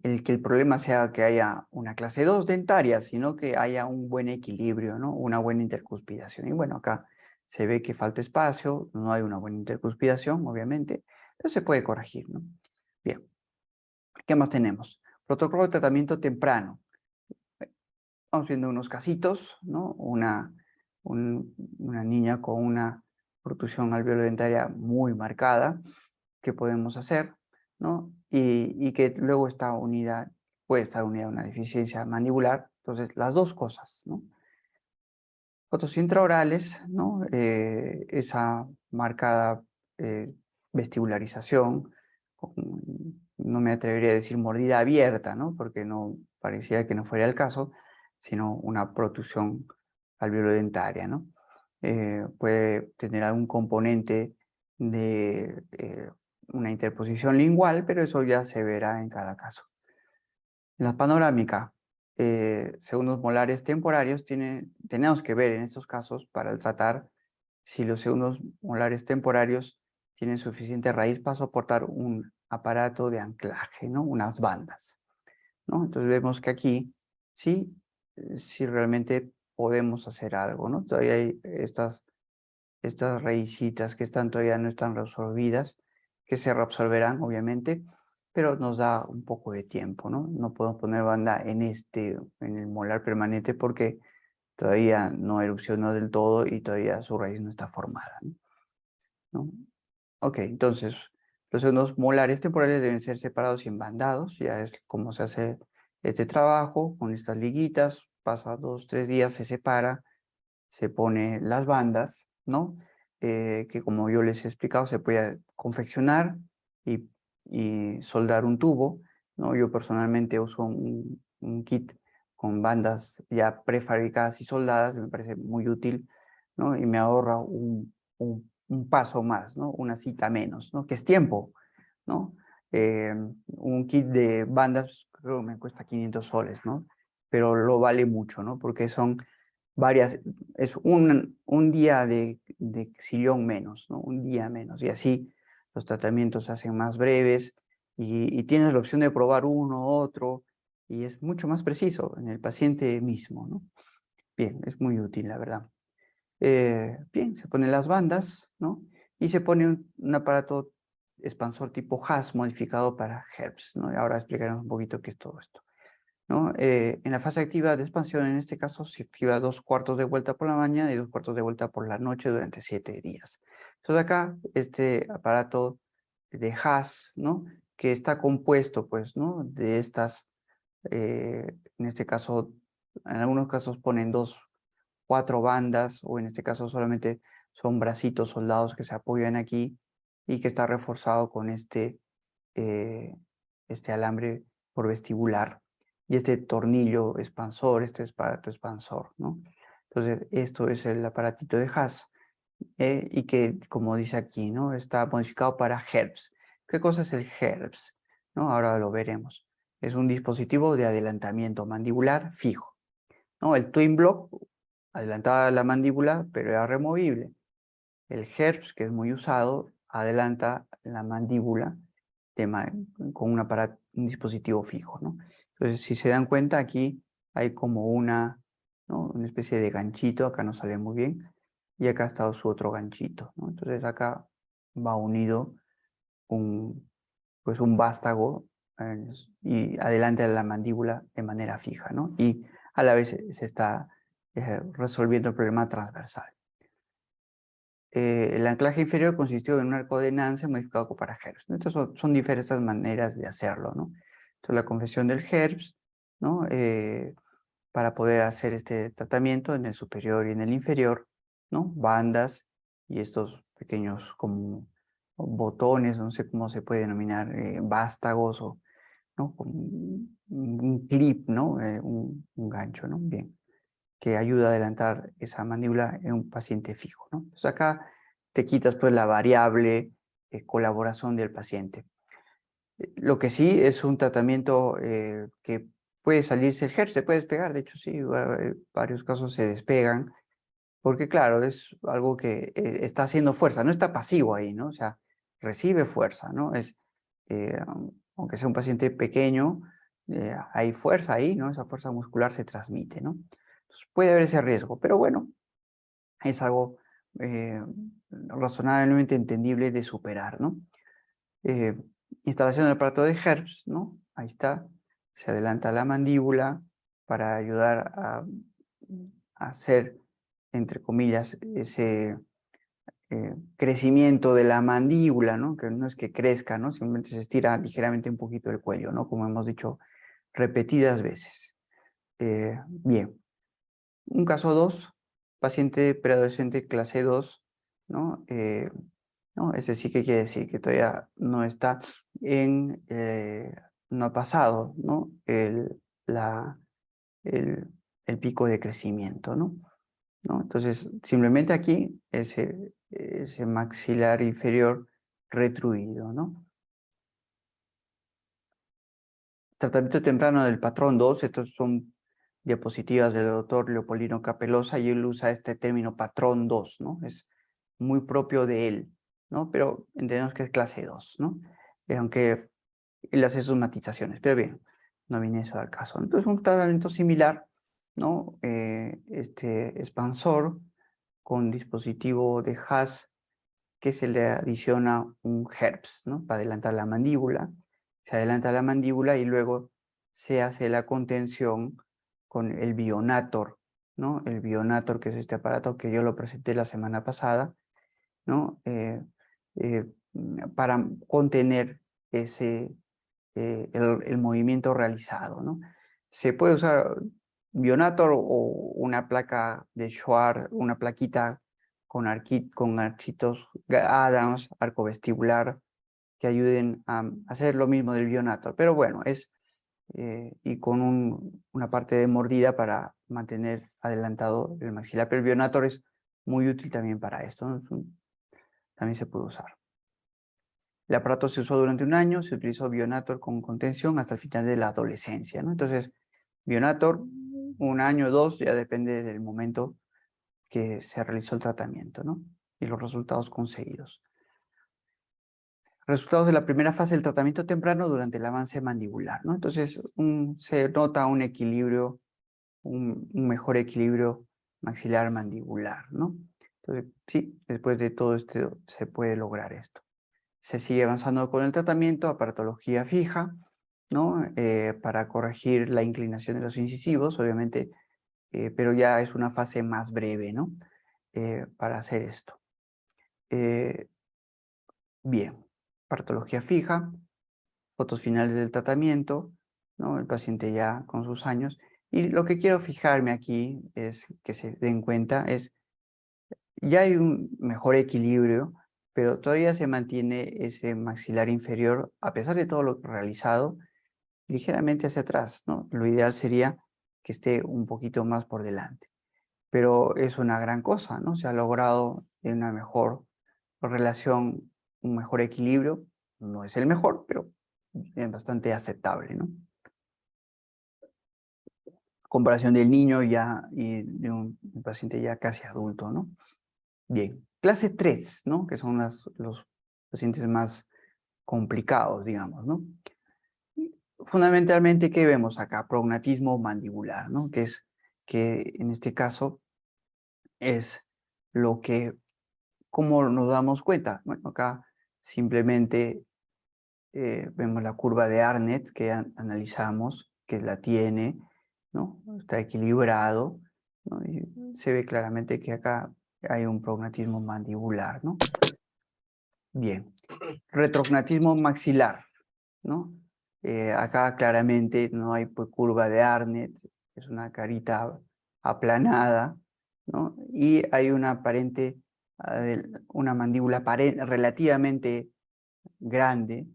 el que el problema sea que haya una clase 2 dentaria, sino que haya un buen equilibrio, ¿no? Una buena intercuspidación. Y bueno, acá se ve que falta espacio, no hay una buena intercuspidación, obviamente, pero se puede corregir, ¿no? Bien, ¿qué más tenemos? Protocolo de tratamiento temprano. Vamos viendo unos casitos, ¿no? Una niña con una protrusión alveolo-dentaria muy marcada, que podemos hacer, ¿no? Y que luego puede estar unida a una deficiencia mandibular. Entonces, las dos cosas, ¿no? Fotos intraorales, ¿no? Esa marcada vestibularización, no me atrevería a decir mordida abierta, ¿no? Porque no parecía que no fuera el caso, sino una protrusión alveolo-dentaria, ¿no? Puede tener algún componente de una interposición lingual, pero eso ya se verá en cada caso. En la panorámica, segundos molares temporarios tenemos que ver en estos casos para tratar si los segundos molares temporarios tienen suficiente raíz para soportar un aparato de anclaje, ¿no? Unas bandas, ¿no? Entonces vemos que aquí sí, sí realmente podemos hacer algo, ¿no? Todavía hay estas raícitas que todavía no están reabsorbidas, que se reabsorberán obviamente, pero nos da un poco de tiempo, ¿no? No podemos poner banda en el molar permanente porque todavía no erupcionó del todo y todavía su raíz no está formada, ¿no? Ok, entonces los segundos molares temporales deben ser separados y embandados, ya es como se hace este trabajo con estas liguitas, pasa 2, 3 días, se separa, se pone las bandas, ¿no? Que como yo les he explicado, se puede confeccionar y soldar un tubo, ¿no? Yo personalmente uso un kit con bandas ya prefabricadas y soldadas, me parece muy útil ¿no? Y me ahorra un paso más, ¿no? Una cita menos, ¿no? Que es tiempo, ¿no? Un kit de bandas creo que me cuesta 500 soles, ¿no? Pero lo vale mucho, ¿no? Porque son varias, es un día de sillón menos, ¿no? Un día menos. Y así los tratamientos se hacen más breves y tienes la opción de probar uno, otro, y es mucho más preciso en el paciente mismo, ¿no? Bien, es muy útil, la verdad. Bien, se ponen las bandas, ¿no? Y se pone un aparato expansor tipo HAS modificado para HERPS, ¿no? Y ahora explicaremos un poquito qué es todo esto, ¿no? En la fase activa de expansión, en este caso, se activa 2 cuartos de vuelta por la mañana y 2 cuartos de vuelta por la noche durante 7 días. Entonces acá, este aparato de HAS, ¿no? Que está compuesto, pues, ¿no? De estas, en este caso, en algunos casos ponen 4 bandas, o en este caso solamente son bracitos soldados que se apoyan aquí y que está reforzado con este alambre por vestibular y este tornillo expansor, este aparato expansor, ¿no? Entonces, esto es el aparatito de Haas y que, como dice aquí, ¿no? Está modificado para HERPS. ¿Qué cosa es el HERPS? ¿No? Ahora lo veremos. Es un dispositivo de adelantamiento mandibular fijo, ¿no? El Twin Block adelantaba la mandíbula, pero era removible. El HERPS, que es muy usado, adelanta la mandíbula con un dispositivo fijo, ¿no? Entonces, si se dan cuenta, aquí hay como ¿no? Una especie de ganchito, acá no sale muy bien, y acá está su otro ganchito, ¿no? Entonces acá va unido pues un vástago y adelante a la mandíbula de manera fija, ¿no? Y a la vez se está resolviendo el problema transversal. El anclaje inferior consistió en un arco de Nance modificado para HERPS, ¿no? Estas son diferentes maneras de hacerlo, ¿no? Entonces, la confección del HERPS, ¿no? Para poder hacer este tratamiento en el superior y en el inferior, ¿no? Bandas y estos pequeños como botones, no sé cómo se puede denominar, vástagos o, ¿no? Como un clip, ¿no? Un gancho, ¿no? Bien, que ayuda a adelantar esa mandíbula en un paciente fijo, ¿no? Entonces acá te quitas pues la variable colaboración del paciente. Lo que sí es un tratamiento que puede salirse el HERPS, se puede despegar, de hecho sí, varios casos se despegan, porque claro, es algo que está haciendo fuerza, no está pasivo ahí, ¿no? O sea, recibe fuerza, ¿no? Eh, aunque sea un paciente pequeño, hay fuerza ahí, ¿no? Esa fuerza muscular se transmite, ¿no? Entonces puede haber ese riesgo, pero bueno, es algo razonablemente entendible de superar, ¿no? Eh, Instalación del aparato de HERPS, ¿no? Ahí está, se adelanta la mandíbula para ayudar a hacer, entre comillas, ese crecimiento de la mandíbula, ¿no? Que no es que crezca, ¿no? Simplemente se estira ligeramente un poquito el cuello, ¿no? Como hemos dicho repetidas veces. Bien, un caso 2, paciente preadolescente clase 2, ¿no? ¿No? Es decir, ¿qué quiere decir? Que todavía no está no ha pasado, ¿no? La, el, el pico de crecimiento, ¿no? ¿No? Entonces, simplemente aquí ese maxilar inferior retruido, ¿no? Tratamiento temprano del patrón 2, estos son diapositivas del doctor Leopoldino Capelosa y él usa este término patrón 2, ¿no? Es muy propio de él, ¿no? Pero entendemos que es clase 2, ¿no? Aunque él hace sus matizaciones, pero bien, no viene eso al caso. Entonces, un tratamiento similar, ¿no? Este expansor con dispositivo de HAS que se le adiciona un HERPS, ¿no? Para adelantar la mandíbula. Se adelanta la mandíbula y luego se hace la contención con el Bionator, ¿no? El Bionator, que es este aparato que yo lo presenté la semana pasada, ¿no? Para contener el movimiento realizado, ¿no? Se puede usar Bionator o una placa de Schwartz, una plaquita con architos Adams, arco vestibular, que ayuden a hacer lo mismo del Bionator. Pero bueno, y con una parte de mordida para mantener adelantado el maxilar. Pero el Bionator es muy útil también para esto, ¿no? También se puede usar. El aparato se usó durante un año, se utilizó Bionator con contención hasta el final de la adolescencia, ¿no? Entonces, Bionator, un año o dos, ya depende del momento que se realizó el tratamiento, ¿no? Y los resultados conseguidos. Resultados de la primera fase del tratamiento temprano durante el avance mandibular, ¿no? Entonces, se nota un equilibrio, un mejor equilibrio maxilar mandibular, ¿no? Entonces, sí, después de todo esto se puede lograr esto. Se sigue avanzando con el tratamiento, aparatología fija, ¿no? Para corregir la inclinación de los incisivos, obviamente, pero ya es una fase más breve, ¿no? Para hacer esto. Bien, aparatología fija, fotos finales del tratamiento, ¿no? El paciente ya con sus años. Y lo que quiero fijarme aquí es que se den cuenta es, ya hay un mejor equilibrio, pero todavía se mantiene ese maxilar inferior, a pesar de todo lo realizado, ligeramente hacia atrás, ¿no? Lo ideal sería que esté un poquito más por delante. Pero es una gran cosa, ¿no? Se ha logrado una mejor relación, un mejor equilibrio. No es el mejor, pero es bastante aceptable, ¿no? Comparación del niño ya y de un paciente ya casi adulto, ¿no? Bien, clase 3, ¿no? Que son los pacientes más complicados, digamos, ¿no? Fundamentalmente, ¿qué vemos acá? Prognatismo mandibular, ¿no? Que en este caso es lo que, ¿cómo nos damos cuenta? Bueno, acá simplemente vemos la curva de Arnett que analizamos, que la tiene, ¿no? Está equilibrado, ¿no? Y se ve claramente que acá hay un prognatismo mandibular, ¿no? Bien. Retrognatismo maxilar, ¿no? Acá claramente no hay pues, curva de Arnett, es una carita aplanada, ¿no? Y hay una aparente, una mandíbula relativamente grande,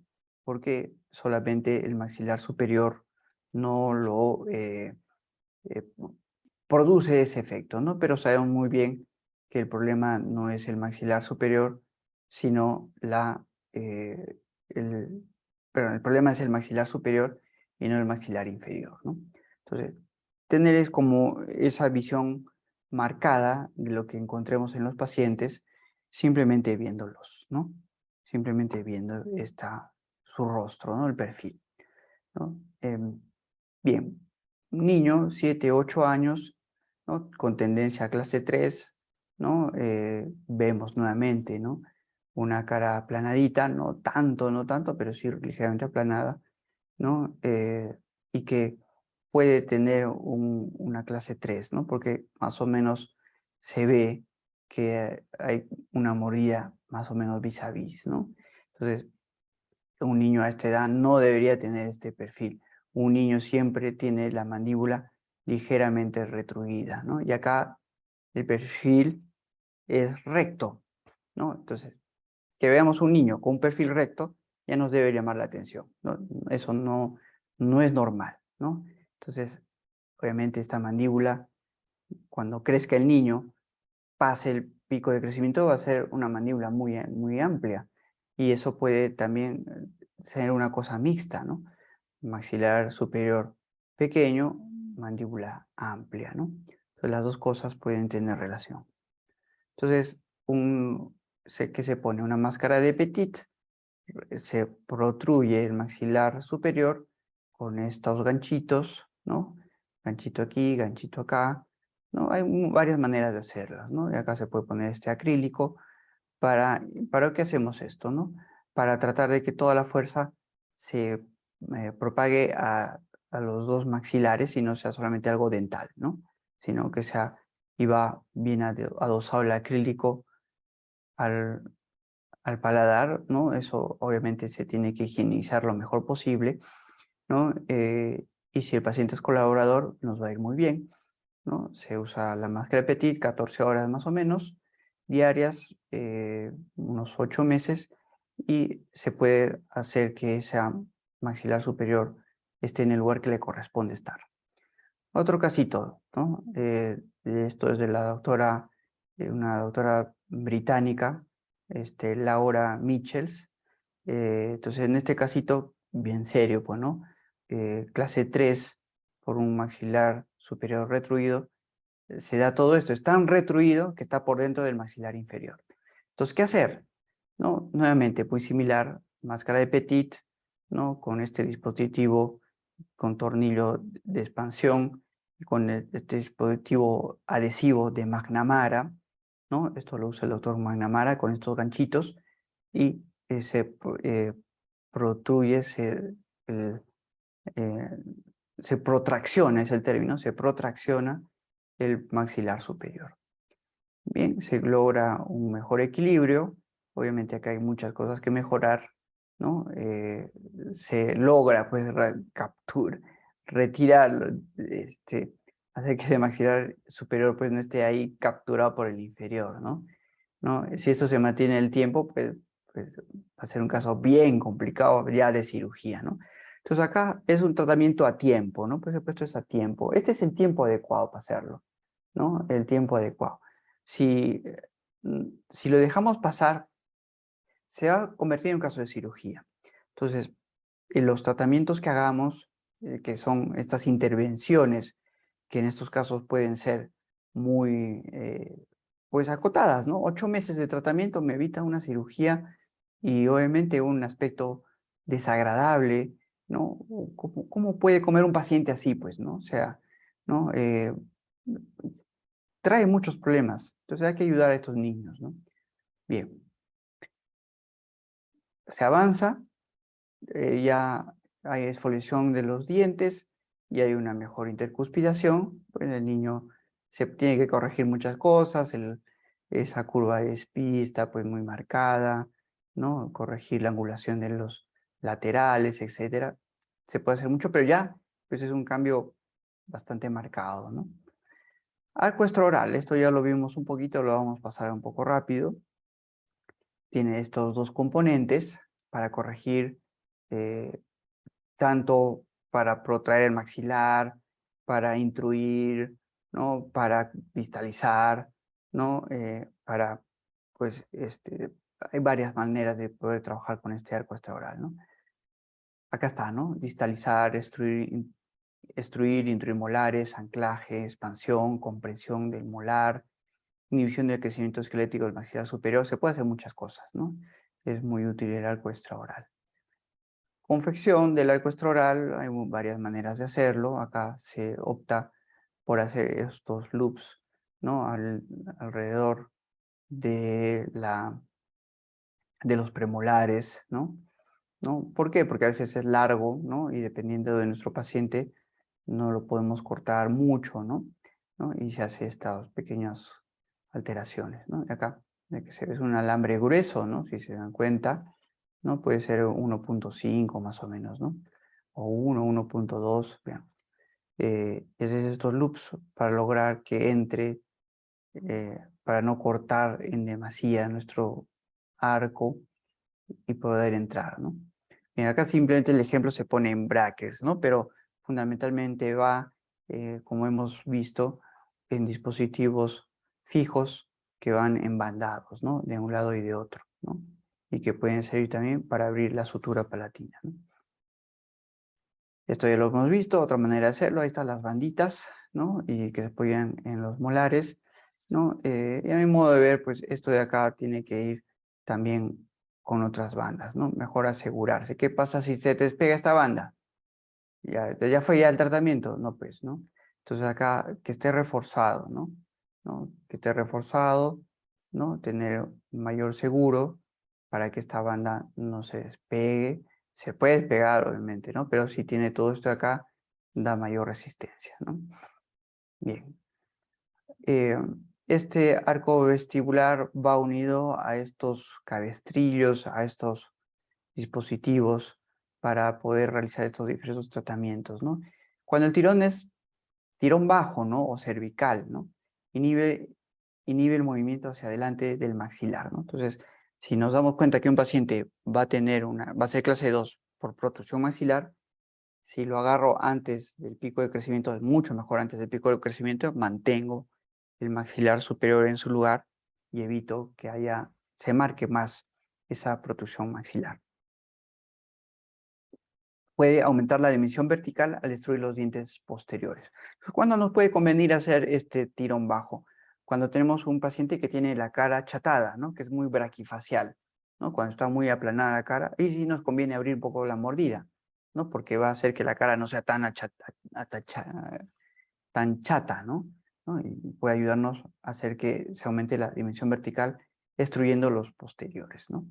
porque solamente el maxilar superior no lo eh, produce ese efecto, ¿no? Pero sabemos muy bien que el problema no es el maxilar superior, sino el problema es el maxilar superior y no el maxilar inferior, ¿no? Entonces, tener es como esa visión marcada de lo que encontremos en los pacientes simplemente viéndolos, ¿no? Simplemente viendo su rostro, ¿no? El perfil, ¿no? Bien, un niño, 7, 8 años, ¿no? Con tendencia a clase 3, ¿no? Vemos nuevamente, ¿no? Una cara aplanadita, no tanto, pero sí ligeramente aplanada, ¿no? Y que puede tener una clase 3, ¿no? Porque más o menos se ve que hay una mordida más o menos vis a vis, ¿no? Entonces, un niño a esta edad no debería tener este perfil. Un niño siempre tiene la mandíbula ligeramente retruida, ¿no? Y acá el perfil es recto, ¿no? Entonces, que veamos un niño con un perfil recto ya nos debe llamar la atención, ¿no? Eso no es normal, ¿no? Entonces, obviamente esta mandíbula, cuando crezca el niño, pase el pico de crecimiento, va a ser una mandíbula muy amplia. Y eso puede también ser una cosa mixta, ¿no? Maxilar superior pequeño, mandíbula amplia, ¿no? Entonces las dos cosas pueden tener relación. Entonces, sé que se pone una máscara de Petit, se protruye el maxilar superior con estos ganchitos, ¿no? Ganchito aquí, ganchito acá, ¿no? Hay varias maneras de hacerlas, ¿no? Y acá se puede poner este acrílico. ¿Para qué hacemos esto, no? Para tratar de que toda la fuerza se propague a los dos maxilares y no sea solamente algo dental, ¿no? Sino que sea, y va bien adosado el acrílico al, al paladar, ¿no? Eso obviamente se tiene que higienizar lo mejor posible, ¿no? Y si el paciente es colaborador, nos va a ir muy bien, ¿no? Se usa la máscara Petit, 14 horas más o menos, diarias, unos 8 meses, y se puede hacer que esa maxilar superior esté en el lugar que le corresponde estar. Otro casito, ¿no? Esto es de la doctora una doctora británica, Laura Michels. Entonces, en este casito, bien serio, pues, ¿no? Clase 3 por un maxilar superior retruido, se da todo esto. Es tan retruido que está por dentro del maxilar inferior. Entonces, ¿qué hacer? ¿No? Nuevamente, muy similar, máscara de Petit, ¿no? Con este dispositivo con tornillo de expansión y con este dispositivo adhesivo de McNamara, ¿no? Esto lo usa el doctor McNamara con estos ganchitos y protruye, eh, se protracciona, es el término, se protracciona el maxilar superior. Bien, se logra un mejor equilibrio. Obviamente acá hay muchas cosas que mejorar, ¿no? Se logra, pues, retirar, hacer que ese maxilar superior, pues, no esté ahí capturado por el inferior, ¿no? Si esto se mantiene en el tiempo, pues va a ser un caso bien complicado ya de cirugía, ¿no? Entonces acá es un tratamiento a tiempo, ¿no? Por ejemplo, esto es a tiempo. Este es el tiempo adecuado para hacerlo, ¿no? El tiempo adecuado. Si lo dejamos pasar, se va a convertir en un caso de cirugía. Entonces, en los tratamientos que hagamos, que son estas intervenciones, que en estos casos pueden ser muy, pues acotadas, ¿no? 8 meses de tratamiento me evita una cirugía y obviamente un aspecto desagradable, ¿no? ¿Cómo puede comer un paciente así, pues, ¿no? O sea, ¿no? Trae muchos problemas. Entonces hay que ayudar a estos niños, ¿no? Bien, se avanza, ya hay exfoliación de los dientes y hay una mejor intercuspidación. Pues el niño se tiene que corregir muchas cosas, esa curva de Spee está pues muy marcada, ¿no? Corregir la angulación de los laterales, etcétera. Se puede hacer mucho, pero ya pues es un cambio bastante marcado, ¿no? Arco extraoral, esto ya lo vimos un poquito, lo vamos a pasar un poco rápido. Tiene estos dos componentes para corregir, tanto para protraer el maxilar, para intruir, ¿no? Para distalizar, ¿no? Pues, hay varias maneras de poder trabajar con este arco extraoral, ¿no? Acá está, ¿no? Distalizar, extruir, intruir molares, anclaje, expansión, compresión del molar, inhibición del crecimiento esquelético del maxilar superior. Se puede hacer muchas cosas, ¿no? Es muy útil el arco extraoral. Confección del arco extraoral, hay varias maneras de hacerlo. Acá se opta por hacer estos loops, ¿no? Alrededor de, de los premolares, ¿no? ¿Por qué? Porque a veces es largo, ¿no? Y dependiendo de nuestro paciente, no lo podemos cortar mucho, ¿no? Y se hace estas pequeñas alteraciones, ¿no? De acá, de que se ve un alambre grueso, ¿no? Si se dan cuenta, ¿no? Puede ser 1.5 más o menos, ¿no? O 1.2, vean. Es estos loops para lograr que entre, para no cortar en demasía nuestro arco y poder entrar, ¿no? Acá simplemente el ejemplo se pone en brackets, ¿no? Pero fundamentalmente va, como hemos visto, en dispositivos fijos que van en bandados, ¿no? De un lado y de otro, ¿no? Y que pueden servir también para abrir la sutura palatina, ¿no? Esto ya lo hemos visto, otra manera de hacerlo, ahí están las banditas, ¿no? Y que se apoyan en los molares, ¿no? Y a mi modo de ver, pues esto de acá tiene que ir también con otras bandas, ¿no? Mejor asegurarse. ¿Qué pasa si se te despega esta banda? Ya fue ya el tratamiento, no pues, ¿no? Entonces acá que esté reforzado, ¿no? Que esté reforzado, ¿no? Tener mayor seguro para que esta banda no se despegue. Se puede despegar, obviamente, ¿no? Pero si tiene todo esto acá, da mayor resistencia, ¿no? Bien. Este arco vestibular va unido a estos cabestrillos, a estos dispositivos para poder realizar estos diversos tratamientos, ¿no? Cuando el tirón es tirón bajo, ¿no? O cervical, ¿no? Inhibe el movimiento hacia adelante del maxilar, ¿no? Entonces, si nos damos cuenta que un paciente va a ser clase 2 por protrusión maxilar, si lo agarro antes del pico de crecimiento, es mucho mejor antes del pico de crecimiento, mantengo el maxilar superior en su lugar y evito que se marque más esa protrusión maxilar. Puede aumentar la dimensión vertical al destruir los dientes posteriores. ¿Cuándo nos puede convenir hacer este tirón bajo? Cuando tenemos un paciente que tiene la cara achatada, ¿no? Que es muy braquifacial, ¿no? Cuando está muy aplanada la cara, y sí nos conviene abrir un poco la mordida, ¿no? Porque va a hacer que la cara no sea tan chata, ¿no? Y puede ayudarnos a hacer que se aumente la dimensión vertical, destruyendo los posteriores, ¿no?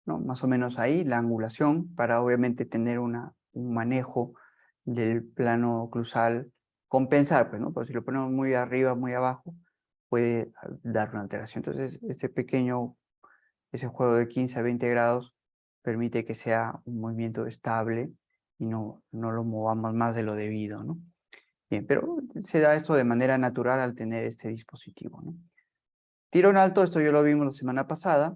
Más o menos ahí la angulación para obviamente tener un manejo del plano oclusal, compensar, pues, ¿no? Pero si lo ponemos muy arriba, muy abajo, puede dar una alteración. Entonces, ese juego de 15 a 20 grados permite que sea un movimiento estable y no lo movamos más de lo debido, ¿no? Bien, pero se da esto de manera natural al tener este dispositivo, ¿no? Tirón alto, esto ya lo vimos la semana pasada,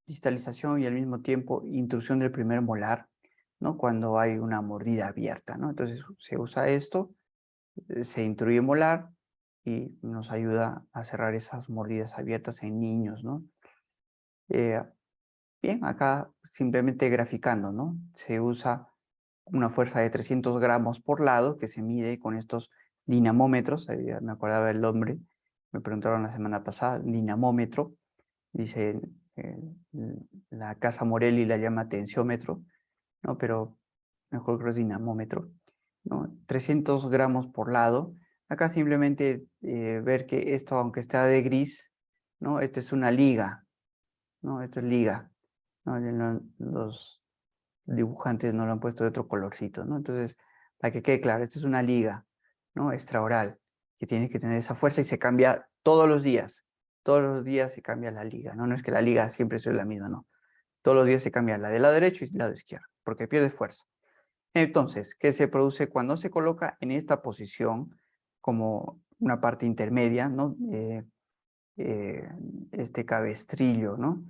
distalización y al mismo tiempo intrusión del primer molar, ¿no? Cuando hay una mordida abierta, ¿no? Entonces se usa esto, se intruye molar y nos ayuda a cerrar esas mordidas abiertas en niños, ¿no? Bien, acá simplemente graficando, ¿no? Se usa una fuerza de 300 gramos por lado que se mide con estos dinamómetros, ahí ya me acordaba el nombre, me preguntaron la semana pasada, dinamómetro, dice la Casa Morelli la llama tensiómetro, ¿no? Pero mejor creo que es dinamómetro, ¿no? 300 gramos por lado. Acá simplemente ver que esto, aunque está de gris, ¿no? Esta es una liga, ¿no? Esto es liga, ¿no? Los dibujantes no lo han puesto de otro colorcito, ¿no? Entonces, para que quede claro, esta es una liga, ¿no? Extraoral, que tiene que tener esa fuerza y se cambia todos los días. Todos los días se cambia la liga, ¿no? No es que la liga siempre sea la misma, no. Todos los días se cambia la del lado derecho y el lado izquierdo, porque pierde fuerza. Entonces, ¿qué se produce cuando se coloca en esta posición como una parte intermedia, ¿no? Este cabestrillo, ¿no?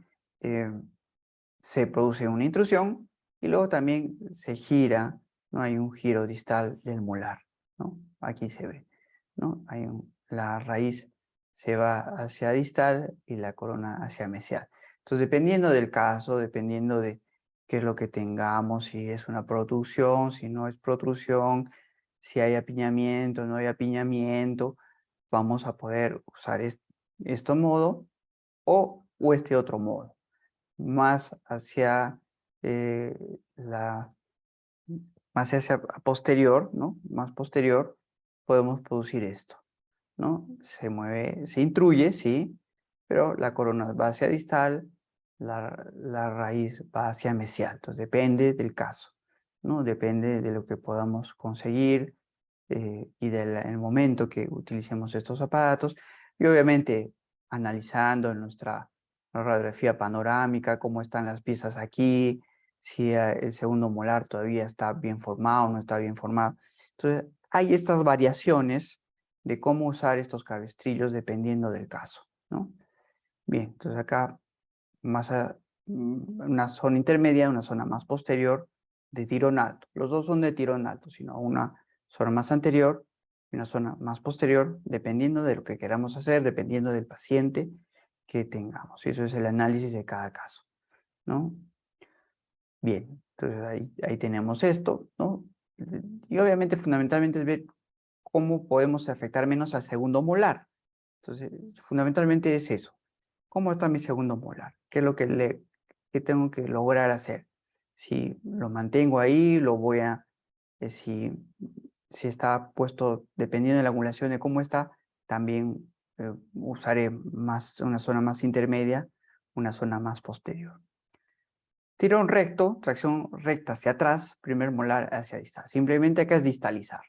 Se produce una intrusión y luego también se gira, ¿no? Hay un giro distal del molar, ¿no? Aquí se ve, ¿no? La raíz se va hacia distal y la corona hacia mesial. Entonces, dependiendo del caso, dependiendo de qué es lo que tengamos, si es una protrusión, si no es protrusión, si hay apiñamiento, no hay apiñamiento, vamos a poder usar este modo o este otro modo más hacia eh, la más hacia posterior, ¿no? Más posterior, podemos producir esto, ¿no? Se mueve, se intruye, sí, pero la corona va hacia distal, la raíz va hacia mesial. Entonces depende del caso, ¿no? Depende de lo que podamos conseguir y del momento que utilicemos estos aparatos. Y obviamente analizando en nuestra radiografía panorámica cómo están las piezas aquí, si el segundo molar todavía está bien formado o no está bien formado. Entonces hay estas variaciones de cómo usar estos cabestrillos dependiendo del caso, ¿no? Bien, entonces acá una zona intermedia, una zona más posterior de tirón alto. Los dos son de tirón alto, sino una zona más anterior y una zona más posterior, dependiendo de lo que queramos hacer, dependiendo del paciente que tengamos. Y eso es el análisis de cada caso, ¿no? Bien, entonces ahí tenemos esto, ¿no? Y obviamente fundamentalmente es ver cómo podemos afectar menos al segundo molar. Entonces, fundamentalmente es eso. ¿Cómo está mi segundo molar? ¿Qué es lo que tengo que lograr hacer? Si lo mantengo ahí, si, si está puesto, dependiendo de la angulación de cómo está, también usaré una zona más intermedia, una zona más posterior. Tirón recto, tracción recta hacia atrás, primer molar hacia distal. Simplemente acá es distalizar,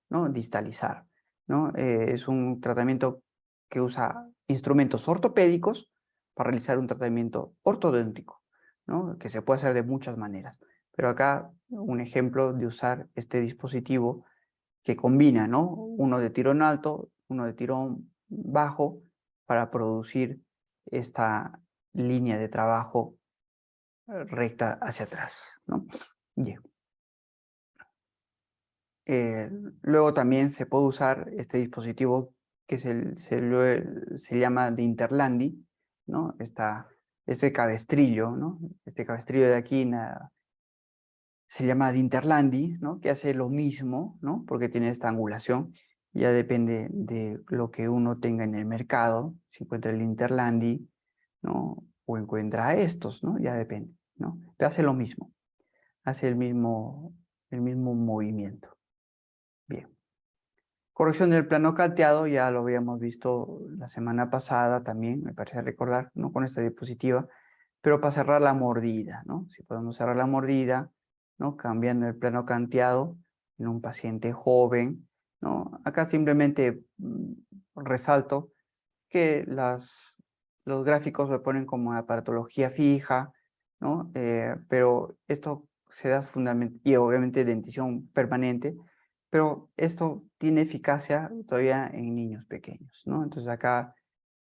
¿no? Distalizar, ¿no? Es un tratamiento que usa instrumentos ortopédicos para realizar un tratamiento ortodóntico, ¿no? Que se puede hacer de muchas maneras. Pero acá un ejemplo de usar este dispositivo que combina, ¿no? Uno de tirón alto, uno de tirón bajo para producir esta línea de trabajo recta hacia atrás, ¿no? Bien. Luego también se puede usar este dispositivo que se llama de Interlandi, ¿no? Este cabestrillo, ¿no? Este cabestrillo de aquí se llama de Interlandi, ¿no? Que hace lo mismo, ¿no? Porque tiene esta angulación. Ya depende de lo que uno tenga en el mercado, si encuentra el Interlandi, ¿no? O encuentra estos, ¿no? Ya depende, ¿no? Pero hace lo mismo, hace el mismo movimiento. Bien. Corrección del plano canteado, ya lo habíamos visto la semana pasada también, me parece recordar, ¿no? Con esta diapositiva, pero para cerrar la mordida, ¿no? Si podemos cerrar la mordida, ¿no? Cambiando el plano canteado en un paciente joven, ¿no? Acá simplemente resalto que los gráficos lo ponen como aparatología fija, ¿no? Pero esto se da fundamentalmente, y obviamente dentición permanente, pero esto tiene eficacia todavía en niños pequeños, ¿no? Entonces acá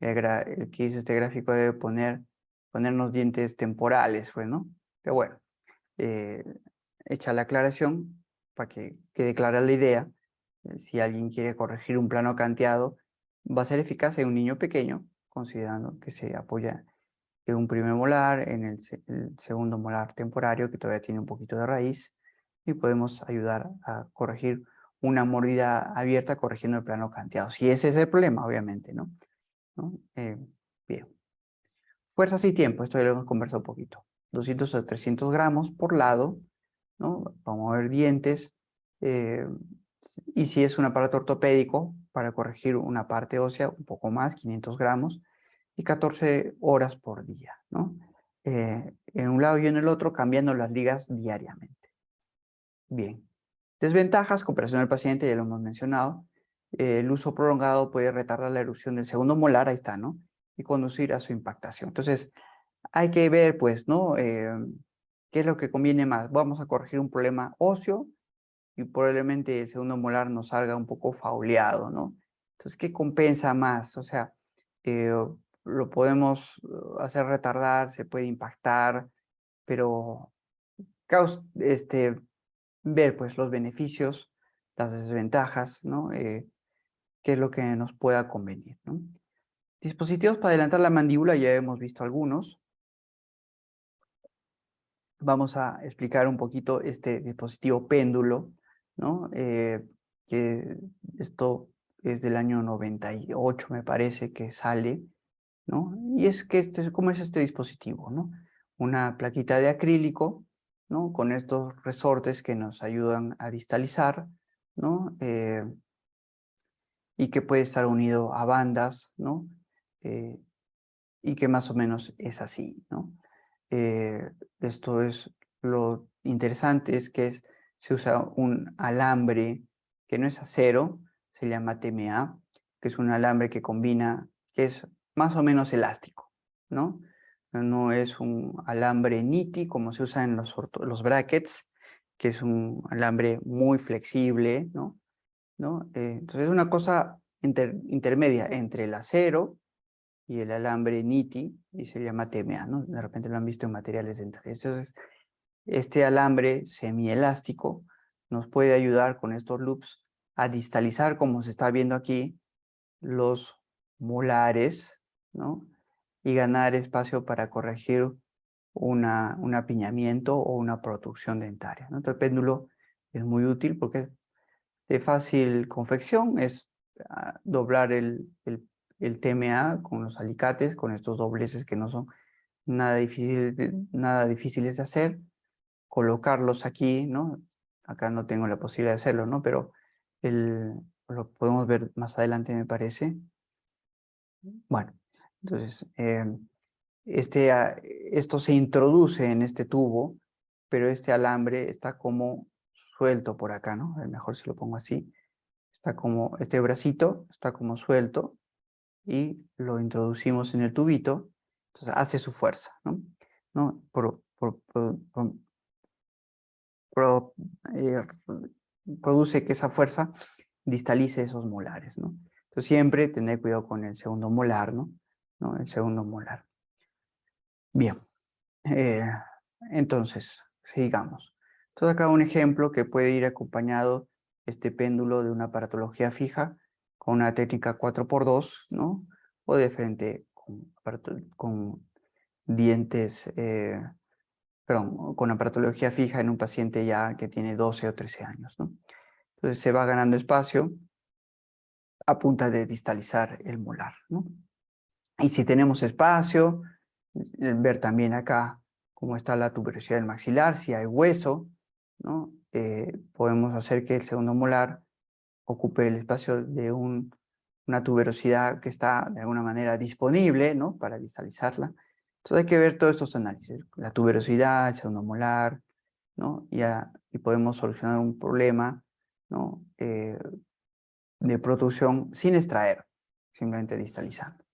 el que hizo este gráfico debe ponernos dientes temporales, pues, ¿no? Pero bueno, eh, hecha la aclaración, para que quede clara la idea, si alguien quiere corregir un plano canteado, va a ser eficaz en un niño pequeño, considerando que se apoya en un primer molar, en el segundo molar temporario, que todavía tiene un poquito de raíz, y podemos ayudar a corregir una mordida abierta corrigiendo el plano canteado. Si ese es el problema, obviamente, ¿no? Bien. Fuerzas y tiempo, esto ya lo hemos conversado un poquito. 200 a 300 gramos por lado, ¿no? Para mover dientes. Y si es un aparato ortopédico, para corregir una parte ósea, un poco más, 500 gramos. Y 14 horas por día, ¿no? En un lado y en el otro, cambiando las ligas diariamente. Bien. Desventajas, cooperación del paciente, ya lo hemos mencionado. El uso prolongado puede retardar la erupción del segundo molar, ahí está, ¿no? Y conducir a su impactación. Entonces, hay que ver, pues, ¿no? ¿Qué es lo que conviene más? Vamos a corregir un problema óseo y probablemente el segundo molar nos salga un poco fauleado, ¿no? Entonces, ¿qué compensa más? O sea, eh, lo podemos hacer retardar, se puede impactar, pero ver pues los beneficios, las desventajas, ¿no? Qué es lo que nos pueda convenir, ¿no? Dispositivos para adelantar la mandíbula, ya hemos visto algunos. Vamos a explicar un poquito este dispositivo péndulo, ¿no? Que esto es del año 98, me parece que sale, ¿no? Y es que ¿cómo es este dispositivo, no? Una plaquita de acrílico, ¿no? Con estos resortes que nos ayudan a distalizar, ¿no? Y que puede estar unido a bandas, ¿no? Eh, y que más o menos es así, ¿no? Esto es lo interesante, es que se usa un alambre que no es acero, se llama TMA, que es un alambre que combina, que es más o menos elástico, ¿no? No es un alambre NITI como se usa en los brackets, que es un alambre muy flexible, ¿no? Entonces es una cosa intermedia entre el acero y el alambre NITI, y se llama TMA, ¿no? De repente lo han visto en materiales dentales. Entonces, este alambre semielástico nos puede ayudar con estos loops a distalizar, como se está viendo aquí, los molares, ¿no? Y ganar espacio para corregir un apiñamiento o una protrusión dentaria, ¿no? Entonces, el péndulo es muy útil porque es de fácil confección, es doblar el TMA con los alicates, con estos dobleces que no son nada difíciles de hacer, colocarlos aquí, ¿no? Acá no tengo la posibilidad de hacerlo, ¿no? Pero lo podemos ver más adelante, me parece. Bueno, entonces, esto se introduce en este tubo, pero este alambre está como suelto por acá, ¿no? A ver, mejor si lo pongo así. Está como, este bracito está como suelto y lo introducimos en el tubito, entonces hace su fuerza, ¿no? ¿No? Pro- eh, Produce que esa fuerza distalice esos molares, ¿no? Entonces siempre tener cuidado con el segundo molar, ¿no? El segundo molar. Bien, eh, entonces, sigamos. Entonces acá un ejemplo que puede ir acompañado este péndulo de una aparatología fija, con una técnica 4x2, ¿no? O de frente con dientes, perdón, con aparatología fija en un paciente ya que tiene 12 o 13 años, ¿no? Entonces se va ganando espacio a punta de distalizar el molar, ¿no? Y si tenemos espacio, ver también acá cómo está la tuberosidad del maxilar, si hay hueso, ¿no? Podemos hacer que el segundo molar ocupe el espacio de una tuberosidad que está de alguna manera disponible, ¿no? Para distalizarla. Entonces hay que ver todos estos análisis, la tuberosidad, el segundo molar, ¿no? Y podemos solucionar un problema, ¿no? De protrusión sin extraer, simplemente distalizando.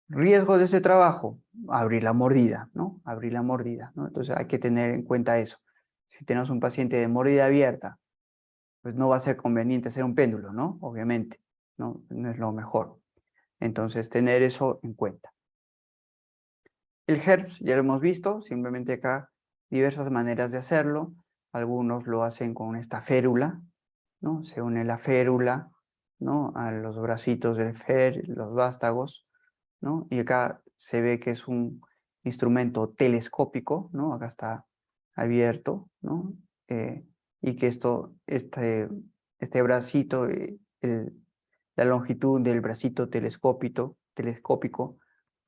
Riesgo de ese trabajo, abrir la mordida, ¿no? Abrir la mordida, ¿no? Entonces hay que tener en cuenta eso. Si tenemos un paciente de mordida abierta, pues no va a ser conveniente hacer un péndulo, ¿no? Obviamente, ¿no? No es lo mejor. Entonces, tener eso en cuenta. El HERPS ya lo hemos visto, simplemente acá diversas maneras de hacerlo. Algunos lo hacen con esta férula, ¿no? Se une la férula, ¿no? A los bracitos del los vástagos, ¿no? Y acá se ve que es un instrumento telescópico, ¿no? Acá está abierto, ¿no? Y que este bracito, la longitud del bracito telescópico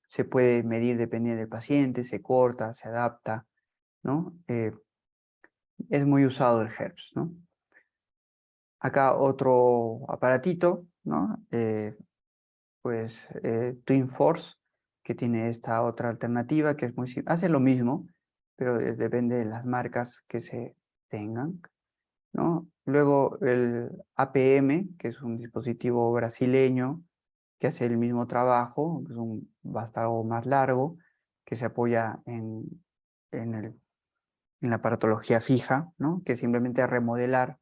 se puede medir dependiendo del paciente, se corta, se adapta, ¿no? Es muy usado el HERPS, ¿no? Acá otro aparatito, ¿no? Twin Force, que tiene esta otra alternativa que es muy simple. Hace lo mismo, pero depende de las marcas que se tengan, ¿no? Luego el APM, que es un dispositivo brasileño que hace el mismo trabajo, que es un vástago más largo, que se apoya en la aparatología fija, ¿no? Que simplemente remodelar,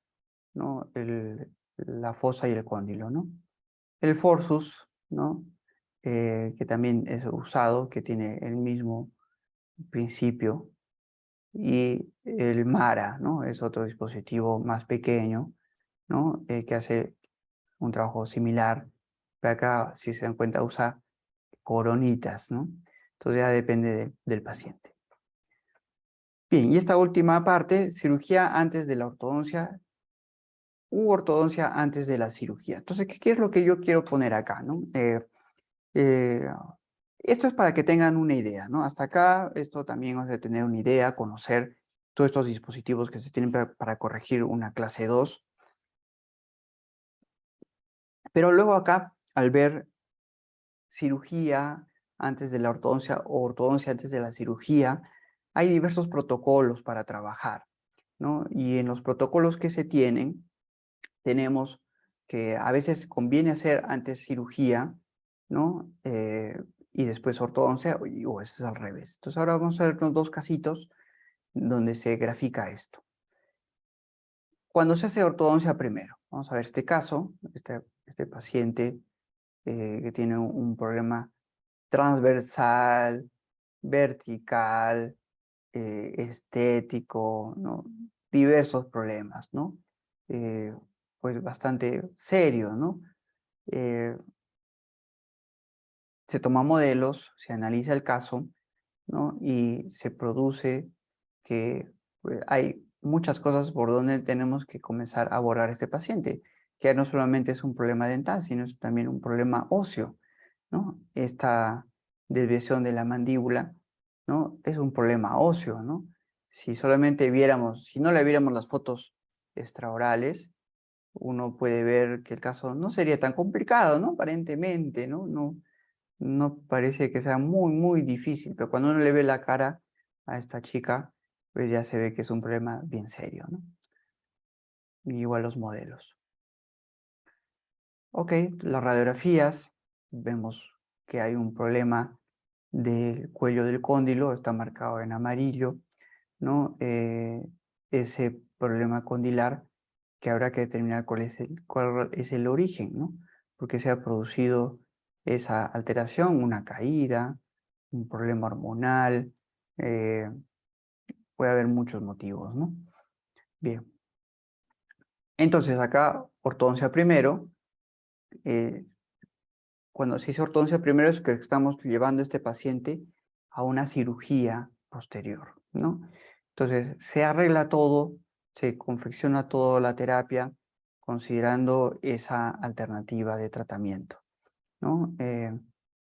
¿no? La fosa y el cóndilo, ¿no? El Forsus, ¿no? Que también es usado, que tiene el mismo principio. Y el MARA, ¿no? Es otro dispositivo más pequeño, ¿no? Que hace un trabajo similar. Pero acá, si se dan cuenta, usa coronitas, ¿no? Entonces ya depende del paciente. Bien, y esta última parte, cirugía antes de la ortodoncia u ortodoncia antes de la cirugía. Entonces, ¿qué es lo que yo quiero poner acá, ¿no? Eh, Esto es para que tengan una idea, ¿no? Hasta acá, esto también es de tener una idea, conocer todos estos dispositivos que se tienen para corregir una clase 2. Pero luego acá, al ver cirugía antes de la ortodoncia o ortodoncia antes de la cirugía, hay diversos protocolos para trabajar, ¿no? Y en los protocolos que se tienen, tenemos que a veces conviene hacer antes cirugía, ¿no? Y después ortodoncia, o eso es al revés. Entonces ahora vamos a ver los dos casitos donde se grafica esto. Cuando se hace ortodoncia primero, vamos a ver este caso, este paciente que tiene un problema transversal, vertical, estético, ¿no? Diversos problemas, ¿no? Pues bastante serio, ¿no? Se toma modelos, se analiza el caso, ¿no? Y se produce que pues, hay muchas cosas por donde tenemos que comenzar a abordar a este paciente, que no solamente es un problema dental, sino es también un problema óseo, ¿no? Esta desviación de la mandíbula, ¿no? Es un problema óseo, ¿no? Si solamente viéramos, si no le viéramos las fotos extraorales, uno puede ver que el caso no sería tan complicado, ¿no? Aparentemente, ¿no? No parece que sea muy difícil, pero cuando uno le ve la cara a esta chica, pues ya se ve que es un problema bien serio, ¿no? Y igual los modelos. Ok, las radiografías, vemos que hay un problema del cuello del cóndilo, está marcado en amarillo, ¿no? Ese problema condilar que habrá que determinar cuál es el origen, ¿no? Porque se ha producido esa alteración, una caída, un problema hormonal, eh, puede haber muchos motivos, ¿no? Bien. Entonces acá, ortodoncia primero, cuando se dice ortodoncia primero es que estamos llevando a este paciente a una cirugía posterior, ¿no? Entonces, se arregla todo, se confecciona toda la terapia considerando esa alternativa de tratamiento, ¿no?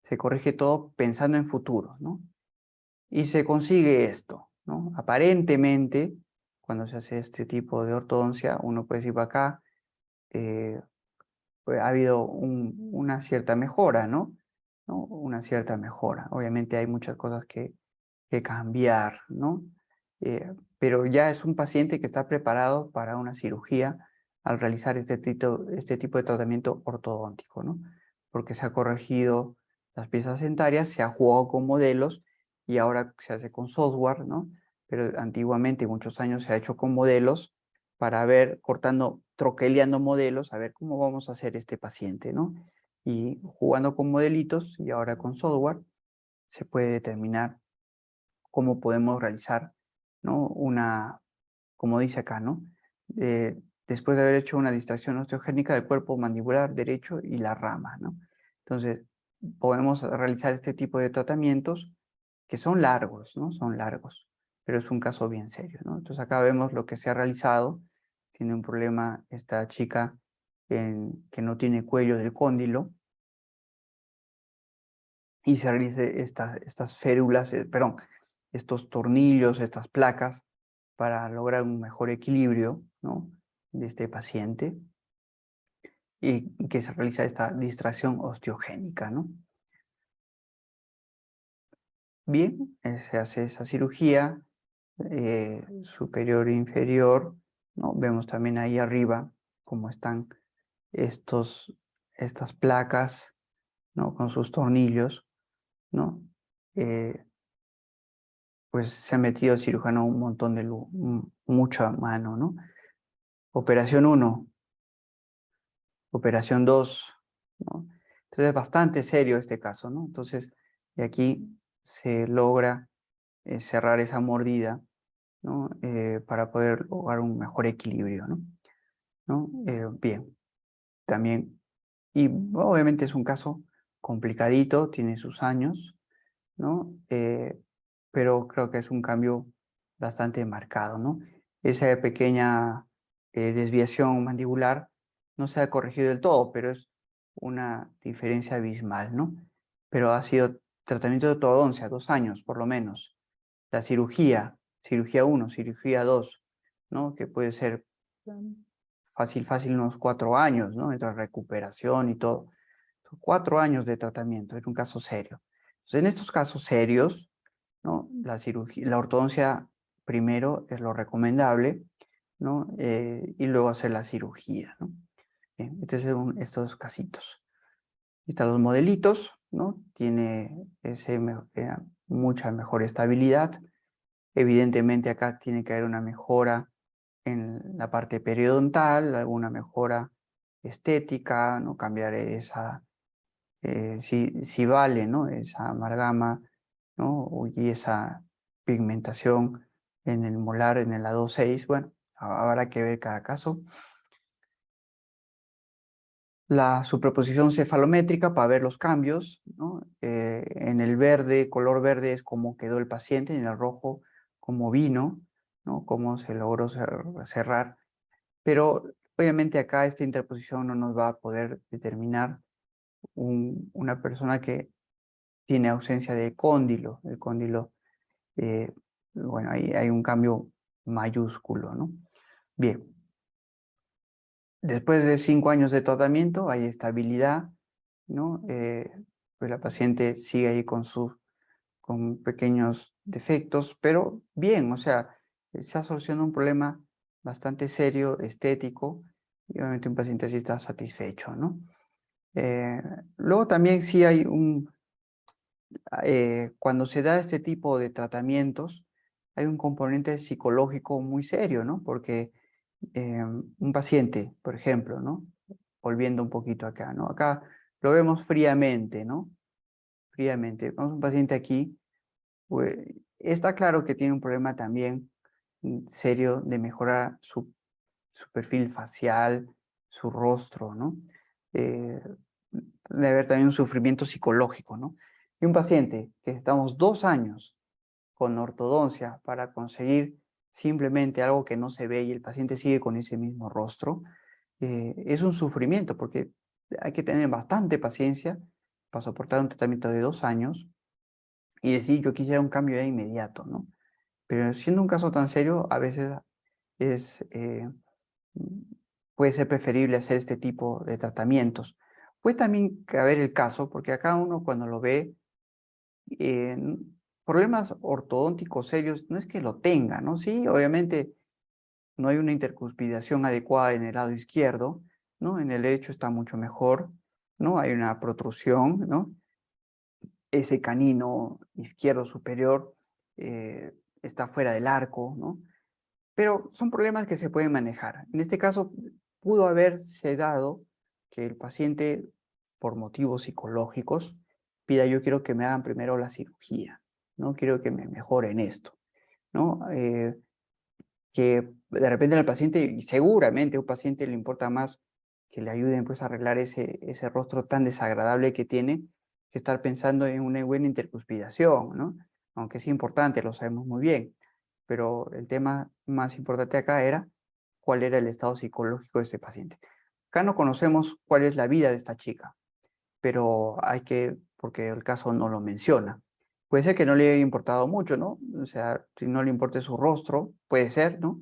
Se corrige todo pensando en futuro, ¿no? Y se consigue esto, ¿no? Aparentemente, cuando se hace este tipo de ortodoncia, uno puede decir, acá pues, ha habido una cierta mejora, ¿no? Una cierta mejora. Obviamente hay muchas cosas que cambiar, ¿no? Pero ya es un paciente que está preparado para una cirugía al realizar este tipo de tratamiento ortodóntico, ¿no? Porque se ha corregido las piezas dentarias, se ha jugado con modelos y ahora se hace con software, ¿no? Pero antiguamente, muchos años, se ha hecho con modelos para ver, troqueleando modelos, a ver cómo vamos a hacer este paciente, ¿no? Y jugando con modelitos y ahora con software, se puede determinar cómo podemos realizar, ¿no? Como dice acá, ¿no? Después de haber hecho una distracción osteogénica del cuerpo mandibular derecho y la rama, ¿no? Entonces, podemos realizar este tipo de tratamientos que son largos, ¿no? Son largos, pero es un caso bien serio, ¿no? Entonces, acá vemos lo que se ha realizado. Tiene un problema esta chica que no tiene cuello del cóndilo y se realice estas férulas, perdón, estos tornillos, estas placas, para lograr un mejor equilibrio, ¿no? De este paciente y que se realiza esta distracción osteogénica, ¿no? Bien, se hace esa cirugía superior e inferior, ¿no? Vemos también ahí arriba cómo están estas placas, ¿no? Con sus tornillos, ¿no? Pues se ha metido el cirujano un montón de luz, mucha mano, ¿no? Operación 1, operación 2, ¿no? Entonces es bastante serio este caso, ¿no? Entonces, de aquí se logra cerrar esa mordida, ¿no? Para poder lograr un mejor equilibrio, ¿no? Bien, también, y obviamente es un caso complicadito, tiene sus años, ¿no? Pero creo que es un cambio bastante marcado, ¿no? Esa pequeña desviación mandibular no se ha corregido del todo, pero es una diferencia abismal, ¿no? Pero ha sido tratamiento de ortodoncia, 2 años por lo menos. La cirugía 1, cirugía 2, ¿no? Que puede ser fácil unos 4 años, ¿no? Entre recuperación y todo. 4 años de tratamiento, es un caso serio. Entonces, en estos casos serios, ¿no? La ortodoncia primero es lo recomendable, ¿no? Y luego hacer la cirugía, ¿no? Bien, estos son estos casitos. Están los modelitos, ¿no? Tiene mucha mejor estabilidad. Evidentemente acá tiene que haber una mejora en la parte periodontal, alguna mejora estética, ¿no? Cambiar si vale, ¿no? Esa amalgama, ¿no? Y esa pigmentación en el molar, en el lado 6, bueno, habrá que ver cada caso. La superposición cefalométrica para ver los cambios, ¿no? En el verde, color verde es cómo quedó el paciente, en el rojo cómo vino, ¿no? Cómo se logró cerrar. Pero obviamente acá esta interposición no nos va a poder determinar una persona que tiene ausencia de cóndilo. El cóndilo, bueno, ahí hay un cambio mayúsculo, ¿no? Bien. Después de 5 años de tratamiento hay estabilidad, ¿no? Pues la paciente sigue ahí con pequeños defectos, pero bien, o sea, se ha solucionado un problema bastante serio, estético, y obviamente un paciente así está satisfecho, ¿no? Luego también sí hay cuando se da este tipo de tratamientos, hay un componente psicológico muy serio, ¿no? Porque un paciente, por ejemplo, ¿no? Volviendo un poquito acá, ¿no? Acá lo vemos fríamente, ¿no? Fríamente. Vamos a un paciente aquí, pues, está claro que tiene un problema también serio de mejorar su perfil facial, su rostro, ¿no? eh, debe haber también un sufrimiento psicológico, ¿no? Y un paciente que estamos 2 años con ortodoncia para conseguir simplemente algo que no se ve y el paciente sigue con ese mismo rostro, es un sufrimiento porque hay que tener bastante paciencia para soportar un tratamiento de 2 años y decir yo quisiera un cambio ya inmediato, ¿no? Pero siendo un caso tan serio, a veces es, mm, puede ser preferible hacer este tipo de tratamientos. Puede también haber el caso, porque acá uno cuando lo ve, eh, problemas ortodónticos serios, no es que lo tenga, ¿no? Sí, obviamente no hay una intercuspidación adecuada en el lado izquierdo, ¿no? En el derecho está mucho mejor, ¿no? Hay una protrusión, ¿no? Ese canino izquierdo superior está fuera del arco, ¿no? Pero son problemas que se pueden manejar. En este caso, pudo haberse dado que el paciente, por motivos psicológicos, pida, yo quiero que me hagan primero la cirugía, ¿no? Quiero que me mejoren esto, ¿no? Que de repente al paciente, y seguramente a un paciente le importa más que le ayuden pues a arreglar ese rostro tan desagradable que tiene, que estar pensando en una buena intercuspidación, ¿no? Aunque es importante, lo sabemos muy bien, pero el tema más importante acá era cuál era el estado psicológico de ese paciente. Acá no conocemos cuál es la vida de esta chica, pero hay que, porque el caso no lo menciona. Puede ser que no le haya importado mucho, ¿no? O sea, si no le importe su rostro, puede ser, ¿no?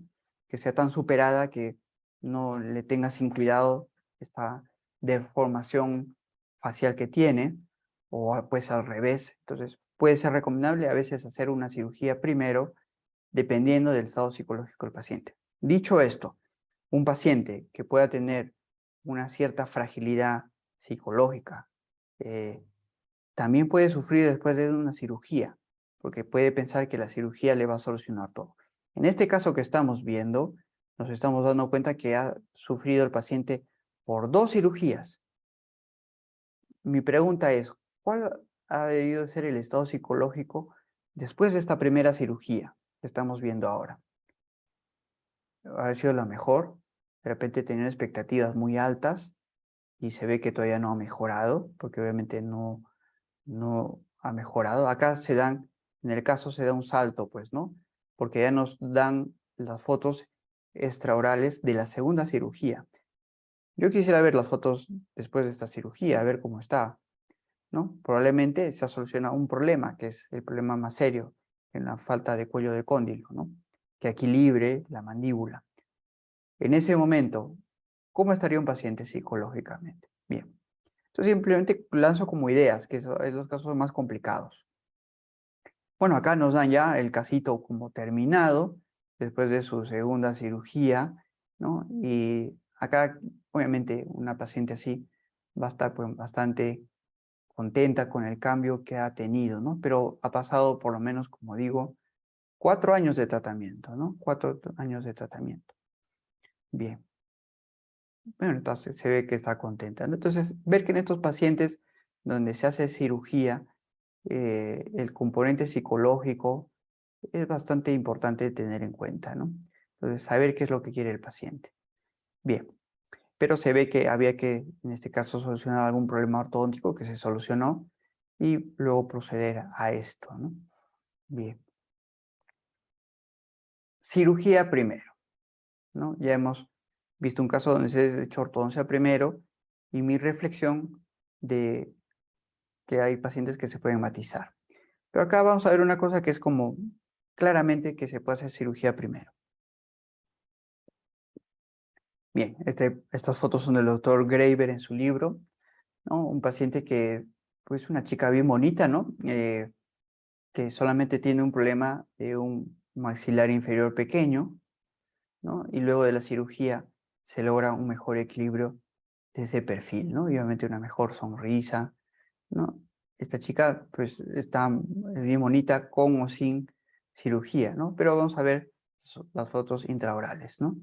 Que sea tan superada que no le tenga sin cuidado esta deformación facial que tiene, o pues al revés. Entonces, puede ser recomendable a veces hacer una cirugía primero, dependiendo del estado psicológico del paciente. Dicho esto, un paciente que pueda tener una cierta fragilidad psicológica, eh, también puede sufrir después de una cirugía, porque puede pensar que la cirugía le va a solucionar todo. En este caso que estamos viendo, nos estamos dando cuenta que ha sufrido el paciente por 2 cirugías. Mi pregunta es, ¿cuál ha debido ser el estado psicológico después de esta primera cirugía que estamos viendo ahora? ¿Ha sido la mejor? De repente tener expectativas muy altas y se ve que todavía no ha mejorado, porque obviamente no ha mejorado. Acá se dan, en el caso se da un salto, pues, ¿no? Porque ya nos dan las fotos extraorales de la segunda cirugía. Yo quisiera ver las fotos después de esta cirugía, a ver cómo está, ¿no? Probablemente se ha solucionado un problema, que es el problema más serio, en la falta de cuello de cóndilo, ¿no? Que equilibre la mandíbula. En ese momento, ¿cómo estaría un paciente psicológicamente? Bien. Entonces simplemente lanzo como ideas, que eso es los casos más complicados. Bueno, acá nos dan ya el casito como terminado, después de su segunda cirugía, ¿no? Y acá, obviamente, una paciente así va a estar pues, bastante contenta con el cambio que ha tenido, ¿no? Pero ha pasado por lo menos, como digo, 4 años de tratamiento, ¿no? 4 años de tratamiento. Bien. Bueno, entonces se ve que está contenta, ¿no? Entonces, ver que en estos pacientes donde se hace cirugía, el componente psicológico es bastante importante tener en cuenta, ¿no? Entonces, saber qué es lo que quiere el paciente. Bien, pero se ve que había que, en este caso, solucionar algún problema ortodóntico que se solucionó y luego proceder a esto, ¿no? Bien. Cirugía primero, ¿no? Ya hemos visto un caso donde se ha hecho ortodoncia primero y mi reflexión de que hay pacientes que se pueden matizar. Pero acá vamos a ver una cosa que es como claramente que se puede hacer cirugía primero. Bien, estas fotos son del doctor Graeber en su libro, ¿no? Un paciente que, pues una chica bien bonita, ¿no? Que solamente tiene un problema de un maxilar inferior pequeño, ¿no? Y luego de la cirugía se logra un mejor equilibrio de ese perfil, ¿no? Y obviamente una mejor sonrisa, ¿no? Esta chica, pues, está bien bonita con o sin cirugía, ¿no? Pero vamos a ver las fotos intraorales, ¿no?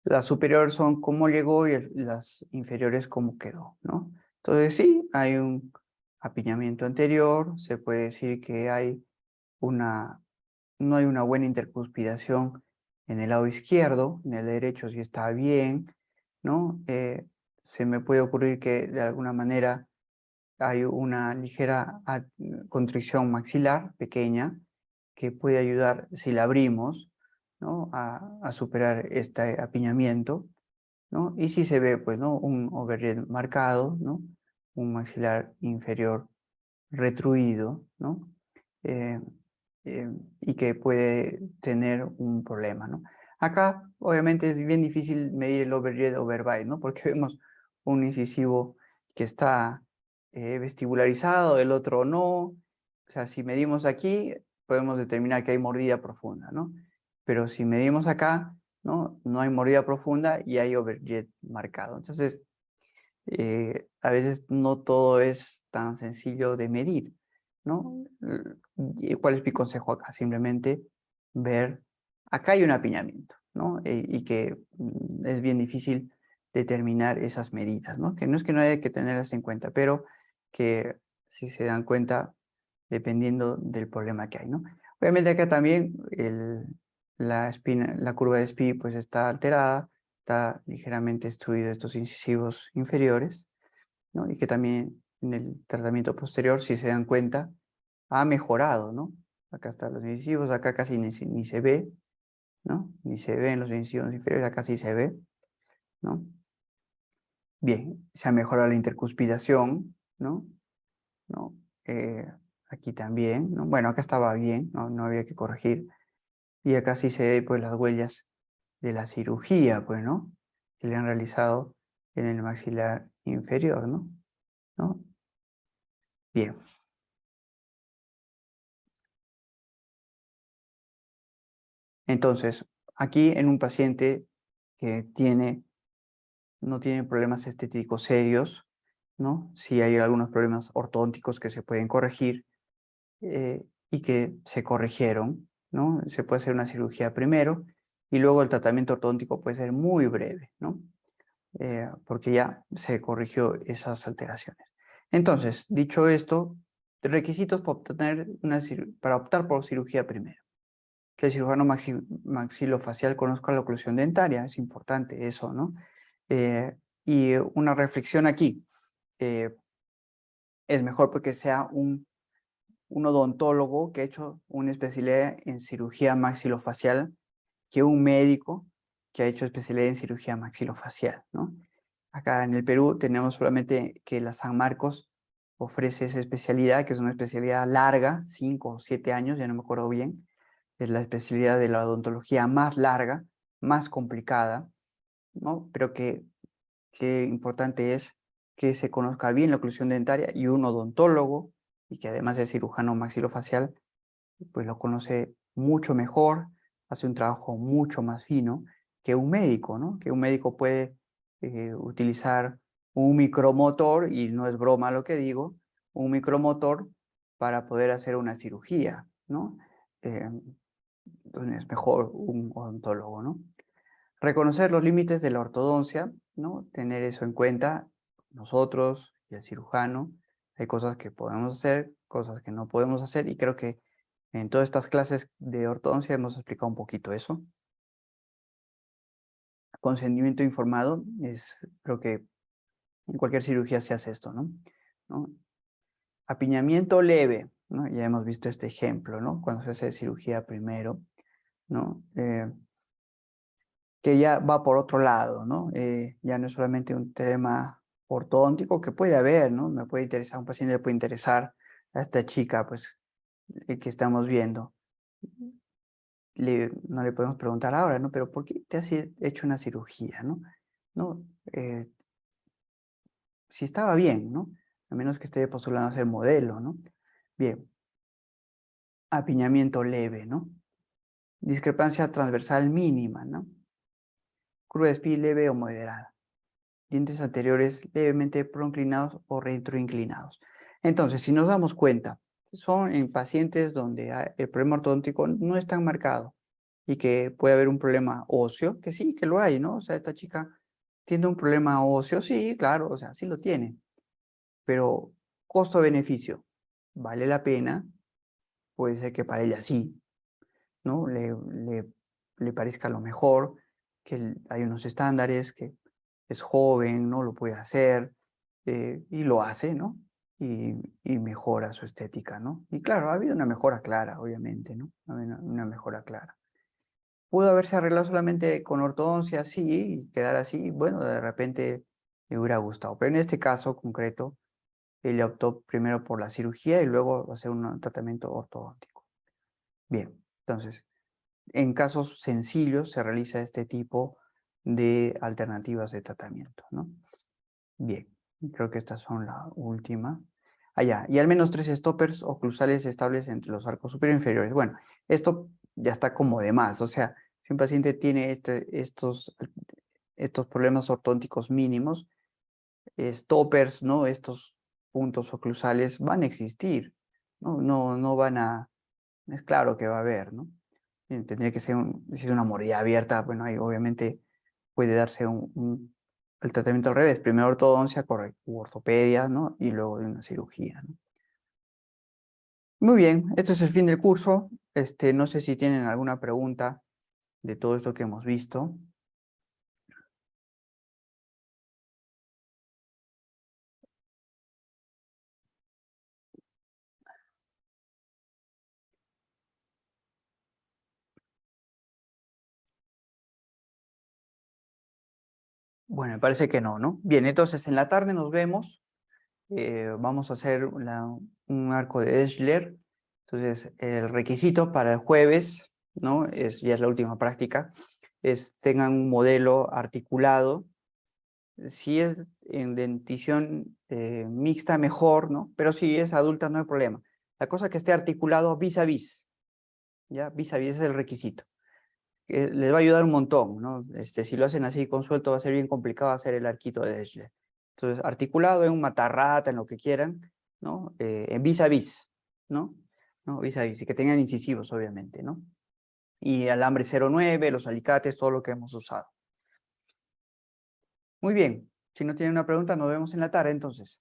Las superiores son cómo llegó y las inferiores cómo quedó, ¿no? Entonces sí, hay un apiñamiento anterior, se puede decir que hay no hay una buena intercuspidación en el lado izquierdo, en el derecho sí está bien, ¿no? se me puede ocurrir que de alguna manera hay una ligera constricción maxilar pequeña que puede ayudar, si la abrimos, ¿no? a superar este apiñamiento, ¿no? Y si se ve, pues, ¿no? un overjet marcado, ¿no? Un maxilar inferior retruido, ¿no? Eh, y que puede tener un problema, ¿no? Acá, obviamente, es bien difícil medir el overjet overbite, ¿no? Porque vemos un incisivo que está vestibularizado, el otro no. O sea, si medimos aquí, podemos determinar que hay mordida profunda, ¿no? Pero si medimos acá, ¿no? No hay mordida profunda y hay overjet marcado. Entonces, a veces no todo es tan sencillo de medir, ¿no? ¿Y cuál es mi consejo acá? Simplemente ver, acá hay un apiñamiento, ¿no? Y que es bien difícil determinar esas medidas, ¿no? Que no es que no haya que tenerlas en cuenta, pero que si se dan cuenta dependiendo del problema que hay, ¿no? Obviamente acá también la curva de Spi pues está alterada, está ligeramente extruido estos incisivos inferiores, ¿no? Y que también en el tratamiento posterior, si se dan cuenta, ha mejorado, ¿no? Acá están los incisivos, acá casi ni se ve, ¿no? Ni se ven los incisivos inferiores, acá sí se ve, ¿no? Bien, se ha mejorado la intercuspidación, ¿no? ¿No? Aquí también, ¿no? Bueno, acá estaba bien, ¿no? No había que corregir. Y acá sí se ve, pues, las huellas de la cirugía, pues, ¿no? Que le han realizado en el maxilar inferior, ¿no? ¿No? Bien. Entonces, aquí en un paciente que no tiene problemas estéticos serios, ¿no? Sí hay algunos problemas ortodónticos que se pueden corregir y que se corrigieron, ¿no? Se puede hacer una cirugía primero y luego el tratamiento ortodóntico puede ser muy breve, ¿no? Porque ya se corrigió esas alteraciones. Entonces, dicho esto, requisitos para optar por cirugía primero. Que el cirujano maxilofacial conozca la oclusión dentaria, es importante eso, ¿no? Y una reflexión aquí, eh, es mejor porque sea un odontólogo que ha hecho una especialidad en cirugía maxilofacial que un médico que ha hecho especialidad en cirugía maxilofacial, ¿no? Acá en el Perú tenemos solamente que la San Marcos ofrece esa especialidad, que es una especialidad larga, 5 o 7 años, ya no me acuerdo bien. Es la especialidad de la odontología más larga, más complicada, ¿no? Pero que importante es que se conozca bien la oclusión dentaria y un odontólogo, y que además es cirujano maxilofacial, pues lo conoce mucho mejor, hace un trabajo mucho más fino que un médico, ¿no? Que un médico puede utilizar un micromotor, y no es broma lo que digo, un micromotor para poder hacer una cirugía, ¿no? Eh, entonces es mejor un odontólogo, ¿no? Reconocer los límites de la ortodoncia, ¿no? Tener eso en cuenta, nosotros y el cirujano. Hay cosas que podemos hacer, cosas que no podemos hacer, y creo que en todas estas clases de ortodoncia hemos explicado un poquito eso. Consentimiento informado creo que en cualquier cirugía se hace esto, ¿no? ¿No? Apiñamiento leve, ¿no? Ya hemos visto este ejemplo, ¿no? Cuando se hace cirugía primero, ¿no? Que ya va por otro lado, ¿no? Ya no es solamente un tema ortodóntico que puede haber, ¿no? Me puede interesar, a un paciente le puede interesar a esta chica, pues, que estamos viendo. No le podemos preguntar ahora, ¿no? Pero ¿por qué te has hecho una cirugía, ¿no? ¿No? Si estaba bien, ¿no? A menos que esté postulando a ser modelo, ¿no? Bien. Apiñamiento leve, ¿no? Discrepancia transversal mínima, ¿no? Curva de Spee leve o moderada. Dientes anteriores levemente proinclinados o retroinclinados. Entonces, si nos damos cuenta, son en pacientes donde el problema ortodóntico no es tan marcado y que puede haber un problema óseo, que sí, que lo hay, ¿no? O sea, esta chica tiene un problema óseo, sí, claro, o sea, sí lo tiene, pero costo-beneficio, ¿vale la pena? Puede ser que para ella sí, ¿no? Le parezca lo mejor, que hay unos estándares, que es joven, ¿no? Lo puede hacer, y lo hace, ¿no? Y mejora su estética, ¿no? Y claro, ha habido una mejora clara, obviamente, ¿no? Ha habido una mejora clara. ¿Pudo haberse arreglado solamente con ortodoncia? Sí, y quedar así. Bueno, de repente me hubiera gustado. Pero en este caso concreto, él optó primero por la cirugía y luego hacer un tratamiento ortodóntico. Bien, entonces, en casos sencillos se realiza este tipo de alternativas de tratamiento, ¿no? Bien, creo que estas son la última. Allá, y al menos 3 stoppers oclusales estables entre los arcos superiores e inferiores. Bueno, esto ya está como de más, o sea, si un paciente tiene estos problemas ortónticos mínimos, stoppers, ¿no? Estos puntos oclusales van a existir, ¿no? No van a, es claro que va a haber, ¿no? Tendría que ser si es una mordida abierta, bueno, ahí obviamente puede darse el tratamiento al revés, primero ortodoncia, u ortopedia, ¿no? Y luego de una cirugía, ¿no? Muy bien, este es el fin del curso. No sé si tienen alguna pregunta de todo esto que hemos visto. Bueno, me parece que no, ¿no? Bien, entonces en la tarde nos vemos. Vamos a hacer un arco de Eschler. Entonces, el requisito para el jueves, ¿no? Ya es la última práctica, es tengan un modelo articulado. Si es en dentición mixta, mejor, ¿no? Pero si es adulta, no hay problema. La cosa es que esté articulado vis a vis, ¿ya? Vis a vis es el requisito. Les va a ayudar un montón, ¿no? Si lo hacen así con suelto va a ser bien complicado hacer el arquito de Eschler. Entonces, articulado en un matarrata, en lo que quieran, ¿no? En vis a vis, ¿no? ¿no? Vis a vis, y que tengan incisivos, obviamente, ¿no? Y alambre 0,9, los alicates, todo lo que hemos usado. Muy bien, si no tienen una pregunta, nos vemos en la tarde, entonces.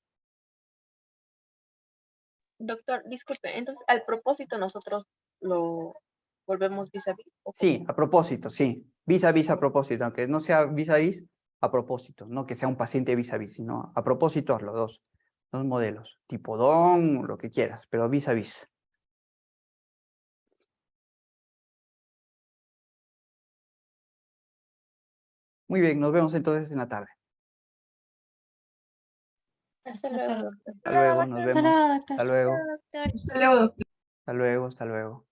Doctor, disculpe, entonces al propósito nosotros lo volvemos vis a vis. Sí, a propósito, sí. Vis a vis a propósito, aunque no sea vis a propósito, no que sea un paciente vis a vis, sino a propósito los dos modelos, tipo DON, lo que quieras, pero vis a vis. Muy bien, nos vemos entonces en la tarde. Hasta luego, doctor. Hasta luego, nos vemos. Hasta luego. Hasta luego, doctor. Hasta luego, hasta luego.